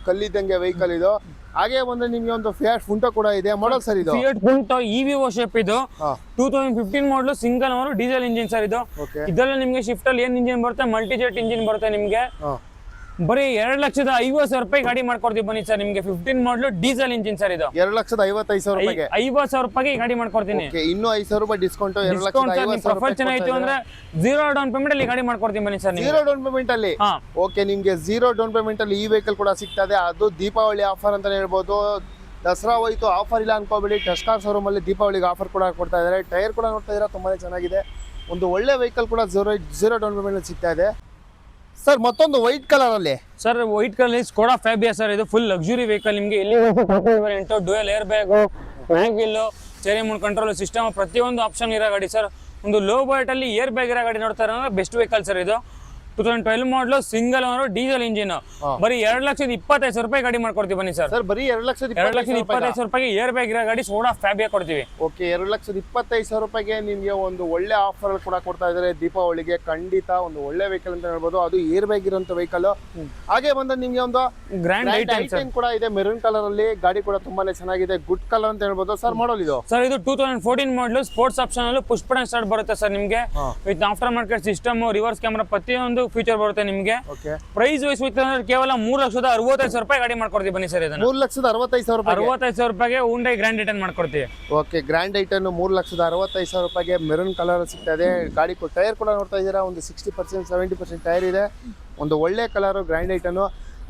ಕಲ್ಲಿದ್ದಂಗೆ ವೆಹಿಕಲ್ ಇದು. ಹಾಗೆ ಬಂದ್ರೆ ನಿಮ್ಗೆ ಒಂದು ಫಿಯಾಟ್ ಫುಂಟೋ ಕೂಡ ಇದೆ. ಮಾಡಲ್ ಸರ್ ಇದು ಫಿಯಾಟ್ ಫುಂಟೋ EVO ಶೇಪ್ ಇದು. 2015 ಮಾಡಲು single owner diesel engine sir ಇದು. ಇದರಲ್ಲಿ ನಿಮ್ಗೆ ಶಿಫ್ಟ್ ಅಲ್ಲಿ ಏನ್ ಇಂಜಿನ್ ಬರುತ್ತೆ, ಮಲ್ಟಿ ಜೆಟ್ ಇಂಜಿನ್ ಬರುತ್ತೆ ನಿಮ್ಗೆ. ಬರೀ 2,50,000 ರೂಪಾಯಿ ಗಾಡಿ ಮಾಡ್ಕೊಡ್ತೀವಿ ಬನ್ನಿ ಸರ್ ನಿಮ್ಗೆ. 15 ಮಾಡಲು ಡೀಸೆಲ್ ಇಂಜಿನ್ ಸರ್ ಇದು. 2,55,000 ರೂಪಾಯಿಗೆ 50,000 ರೂಪಾಯಿಗೆ ಗಾಡಿ ಮಾಡ್ಕೊಡ್ತೀನಿ. ಇನ್ನೂ 5,000 ರೂಪಾಯಿ ಡಿಸ್ಕೌಂಟ್. ಪ್ರೊಫೈಲ್ ಚೆನ್ನಾಗಿತ್ತು ಅಂದ್ರೆ 0 ಡೌನ್ ಪೇಮೆಂಟ್ ಅಲ್ಲಿ ಗಾಡಿ ಮಾಡ್ಕೊಡ್ತೀನಿ ಬನ್ನಿ ಸರ್. 0 ಡೌನ್ ಪೇಮೆಂಟ್ ಅಲ್ಲಿ. ಓಕೆ ನಿಮ್ಗೆ 0 ಡೌನ್ ಪೇಮೆಂಟ್ ಅಲ್ಲಿ ಈ ವೆಹಿಕಲ್ ಕೂಡ ಸಿಗ್ತದೆ. ಅದು ದೀಪಾವಳಿ ಆಫರ್ ಅಂತ ಹೇಳ್ಬೋದು. ದಸರಾ ಹೋಯ್ತು, ಆಫರ್ ಇಲ್ಲ ಅನ್ಕೋಬೇಡಿ. ಟೆಸ್ಟ್ ಕಾರ್ ಶೋರೂಮ್ ಅಲ್ಲಿ ದೀಪಾವಳಿಗೆ ಆಫರ್ ಕೂಡ ಕೊಡ್ತಾ ಇದ್ದಾರೆ. ಟೈರ್ ಕೂಡ ನೋಡ್ತಾ ಇದ್ದೀರಾ ತುಂಬಾನೇ ಚೆನ್ನಾಗಿದೆ. ಒಂದು ಒಳ್ಳೆ ವೆಹಿಕಲ್ ಕೂಡ 0 ಡೌನ್ ಪೇಮೆಂಟ್ ಅಲ್ಲಿ ಸಿಗ್ತಾ ಇದೆ. ಸರ್ ಮತ್ತೊಂದು ವೈಟ್ ಕಲರ್ ಅಲ್ಲಿ sir, white colour Skoda Fabia sir. ಇದು ಫುಲ್ ಲಕ್ಸುರಿ ವೆಹಿಕಲ್. ನಿಮಗೆ ಇಲ್ಲಿ dual air bag, mag wheel, steering Mount control system, ಪ್ರತಿಯೊಂದು ಆಪ್ಷನ್ ಇರೋ ಗಾಡಿ ಸರ್. ಒಂದು ಲೋ ಬಜೆಟ್ ಅಲ್ಲಿ ಏರ್ ಬ್ಯಾಗ್ ಇರೋ ಗಾಡಿ ನೋಡ್ತಾರೆ ಅಂದ್ರೆ ಬೆಸ್ಟ್ ವೆಹಿಕಲ್ ಸರ್ ಇದು. 2012 ಮಾಡಲು ಸಿಂಗಲ್ ಓನರ್ ಡೀಸೆಲ್ ಇಂಜಿನ್. ಬರೀ 2,25,000 ರೂಪಾಯಿ ಗಾಡಿ ಮಾಡ್ಕೊಡ್ತೀವಿ ಬನ್ನಿ ಸರ್. ಬರೀ 2,25,000 ರೂಪಾಯಿಗೆ ಏರ್ ಬ್ಯಾಗ್ ಇರೋ ಗಾಡಿ ಸ್ಕೋಡಾ ಫ್ಯಾಬಿಯಾ ಕೊಡ್ತೀವಿ. ಓಕೆ 2,25,000 ರೂಪಾಯಿಗೆ ನಿಮಗೆ ಒಂದು ಒಳ್ಳೆ ಆಫರ್ ಕೂಡ ಕೊಡ್ತಾ ಇದ್ದಾರೆ ದೀಪಾವಳಿಗೆ. ಖಂಡಿತ ಒಂದು ಒಳ್ಳೆ ವೆಹಿಕಲ್ ಅಂತ ಹೇಳ್ಬೋದು. ಅದು ಏರ್ ಬ್ಯಾಗ್ ಇರುವಂತ ವೆಹಿಕಲ್. ಹಾಗೆ ಬಂದ್ರೆ ನಿಮ್ಗೆ ಒಂದು ಗ್ರ್ಯಾಂಡ್ ಐಟೆನ್ ಕೂಡ ಇದೆ ಮೆರೂನ್ ಕಲರ್ ಅಲ್ಲಿ. ಗಾಡಿ ಕೂಡ ತುಂಬಾನೇ ಚೆನ್ನಾಗಿದೆ. ಗುಡ್ ಕಲರ್ ಅಂತ ಹೇಳ್ಬೋದು ಸರ್. ಮಾಡಲ್ ಇದು ಸರ್ ಇದು 2014 ಮಾಡಲು ಸ್ಪೋರ್ಟ್ಸ್ ಆಪ್ಷನ್ ಅಲ್ಲಿ ಪುಷ್ ಬಟನ್ ಸ್ಟಾರ್ಟ್ ಬರುತ್ತೆ ಸರ್ ನಿಮ್ಗೆ. With after market system, reverse camera, ಪ್ರತಿಯೊಂದು ಫೀಚರ್ ಬರುತ್ತೆ ನಿಮಗೆ. ಓಕೆ ಪ್ರೈಸ್ ವೈಸ್ ಅಂದ್ರೆ ಕೇವಲ 3,65,000 ರೂಪಾಯಿ ಗಾಡಿ ಮಾಡ್ಕೊಡ್ತೀವಿ ಬನ್ನಿ ಸರ್. ಇದನ್ನ 3,65,000 ರೂಪಾಯಿ 65,000 ರೂಪಾಯಿಗೆ ಹುಂಡೈ ಗ್ರ್ಯಾಂಡ್ ರಿಟರ್ನ್ ಮಾಡ್ಕೊಡ್ತೀವಿ. ಓಕೆ ಗ್ರ್ಯಾಂಡ್ ಐಟನ್ 3,65,000 ರೂಪಾಯಿಗೆ ಮೆರೂನ್ ಕಲರ್ ಸಿಗ್ತದೆ. ಗಾಡಿ ಟೈರ್ ಕೂಡ ನೋಡ್ತಾ ಇದ್ದೀರಾ, ಒಂದು 60% 70% ಟೈರ್ ಇದೆ. ಒಂದು ಒಳ್ಳೆ ಕಲರ್ ಗ್ರ್ಯಾಂಡ್ ಐಟನ್.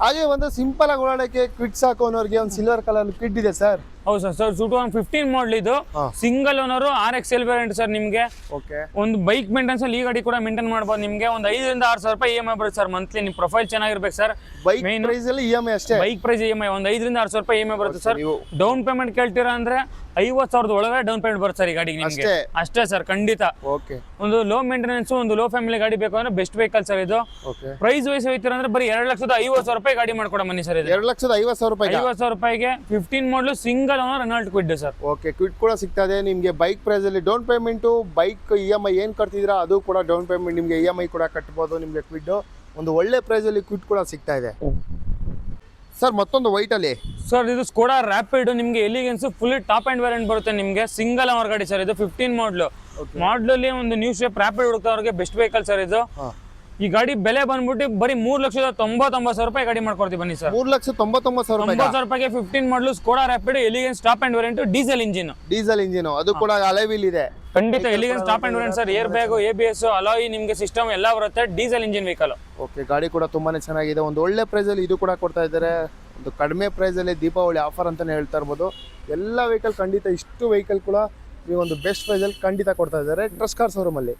ಹಾಗೆ ಒಂದು ಸಿಂಪಲ್ ಆಗಿ ಓಡಾಡಕ್ಕೆ ಕ್ವಿಡ್ಸ್ ಹಾಕೋನವ್ರಿಗೆ ಒಂದು ಸಿಲ್ವರ್ ಕಲರ್ ಕ್ವಿಡ್ ಇದೆ ಸರ್. ಹೌದು ಸರ್. ಸರ್ 2015 ಮಾಡಲ್ ಇದು, single owner RXL variant sir. ನಿಮಗೆ ಓಕೆ ಒಂದು ಬೈಕ್ ಮೇಂಟೆನ್ಸ್ ಅಲ್ಲಿ ಈ ಗಾಡಿ ಕೂಡ ಮೇಂಟೈನ್ ಮಾಡ್ಬೋದು. ನಿಮಗೆ ಒಂದು 5,000 6,000 ರೂಪಾಯಿ EMI ಬರುತ್ತೆ ಸರ್ ಮಂತ್ಲಿ. ನಿಮ್ಮ ಪ್ರೊಫೈಲ್ ಚೆನ್ನಾಗಿರ್ಬೇಕು ಸರ್. ಬೈಕ್ ಪ್ರೈಸ್ ಅಲ್ಲಿ EMI ಅಷ್ಟೇ. ಬೈಕ್ ಪ್ರೈಸ್ EMI ಒಂದು 5,000 6,000 ರೂಪಾಯಿ EMI ಬರುತ್ತೆ ಸರ್. ಡೌನ್ ಪೇಮೆಂಟ್ ಕೇಳ್ತೀರಾ ಅಂದ್ರೆ 50,000 ಒಳಗಡೆ ಡೌನ್ ಪೇಮೆಂಟ್ ಬರುತ್ತೆ ಸರ್ ಈ ಗಾಡಿಗೆ ನಿಮಗೆ. ಅಷ್ಟೇ ಸರ್, ಖಂಡಿತ. ಓಕೆ ಒಂದು ಲೋ ಮೇಂಟೆನೆನ್ಸ್, ಒಂದು ಲೋ ಫ್ಯಾಮಿಲಿ ಗಾಡಿ ಬೇಕು ಅಂದ್ರೆ ಬೆಸ್ಟ್ ವೆಹಿಕಲ್ ಸರ್ ಇದು. ಓಕೆ ಪ್ರೈಸ್ ವೈಸ್ ಹೋಯ್ತೀರಾ ಅಂದ್ರೆ ಬರೀ 2,50,000 ರೂಪಾಯಿ ಗಾಡಿ ಮಾಡ್ಕೊಡ ಬನ್ನಿ ಸರ್. ಇದು 2,50,000 ರೂಪಾಯಿ 50,000 ರೂಪಾಯಿಗೆ 15 ಮಾಡಲು single owner Renault Kwid sir. Okay Kwid ಕೂಡ ಸಿಗ್ತದೆ ನಿಮಗೆ. ಬೈಕ್ ಪ್ರೈಸ್ ಅಲ್ಲಿ ಡೌನ್ ಪೇಮೆಂಟು, ಬೈಕ್ EMI ಏನು ಕಟ್ತಿದ್ದೀರಾ ಅದು ಕೂಡ ಡೌನ್ ಪೇಮೆಂಟ್ ನಿಮಗೆ EMI ಕೂಡ ಕಟ್ಬೋದು ನಿಮಗೆ. ಕ್ವಿಡ್ ಒಂದು ಒಳ್ಳೆ ಪ್ರೈಸ್ ಅಲ್ಲಿ ಕ್ವಿಡ್ ಕೂಡ ಸಿಗ್ತಾ ಇದೆ ಸರ್. ಮತ್ತೊಂದು ವೈಟ್ ಅಲ್ಲಿ ಸರ್ ಇದು ಸ್ಕೋಡಾ ರ್ಯಾಪಿಡ್ ನಿಮಗೆ elegance full top end variant ಬರುತ್ತೆ ನಿಮಗೆ. ಸಿಂಗಲ್ ಓನರ್ ಗಾಡಿ ಸರ್ ಇದು. 15 ಮಾಡಲ್ ಒಂದು ನ್ಯೂ ಶೇಪ್ ರ್ಯಾಪಿಡ್ ಹುಡುಕ್ತವ್ರಿಗೆ ಬೆಸ್ಟ್ ವೆಹಿಕಲ್ ಸರ್ ಇದು. ಈ ಗಾಡಿ ಬೆಲೆ ಬಂದ್ಬಿಟ್ಟು ಬರೀ 3,99,000 ರೂಪಾಯಿ ಗಾಡಿ ಮಾಡ್ಕೊಡ್ತೀವಿ ಬನ್ನಿ ಸರ್. 3,99,000 ರೂಪಾಯಿ 90,000 ರೂಪಾಯಿಗೆ 15 ಮಾಡಲು Skoda rapid elegance top end variant diesel engine. Diesel engine ಅದು ಕೂಡ ಅಲೈವಿಲ್ ಇದೆ. ಖಂಡಿತ elegance top end variant sir. Air bag, ABS, alloy ನಿಮಗೆ ಸಿಸ್ಟಮ್ ಎಲ್ಲ ಬರುತ್ತೆ. Diesel engine vehicle. ಓಕೆ ಗಾಡಿ ಕೂಡ ತುಂಬಾನೇ ಚೆನ್ನಾಗಿದೆ. ಒಂದು ಒಳ್ಳೆ ಪ್ರೈಸ್ ಅಲ್ಲಿ ಇದು ಕೂಡ ಕೊಡ್ತಾ ಇದ್ದಾರೆ. ಒಂದು ಕಡಿಮೆ ಪ್ರೈಸ್ ಅಲ್ಲಿ ದೀಪಾವಳಿ ಆಫರ್ ಅಂತಾನೆ ಹೇಳ್ತಾ ಇರ್ಬೋದು. ಎಲ್ಲ ವೆಹಿಕಲ್ ಖಂಡಿತ ಇಷ್ಟು ವೆಹಿಕಲ್ ಕೂಡ ಈ ಒಂದು ಬೆಸ್ಟ್ ಪ್ರೈಸ್ ಅಲ್ಲಿ ಖಂಡಿತ ಕೊಡ್ತಾ ಇದ್ದಾರೆ ಟ್ರಸ್ಟ್ ಕಾರ್ ಶೋರೂಮ್ ಅಲ್ಲಿ.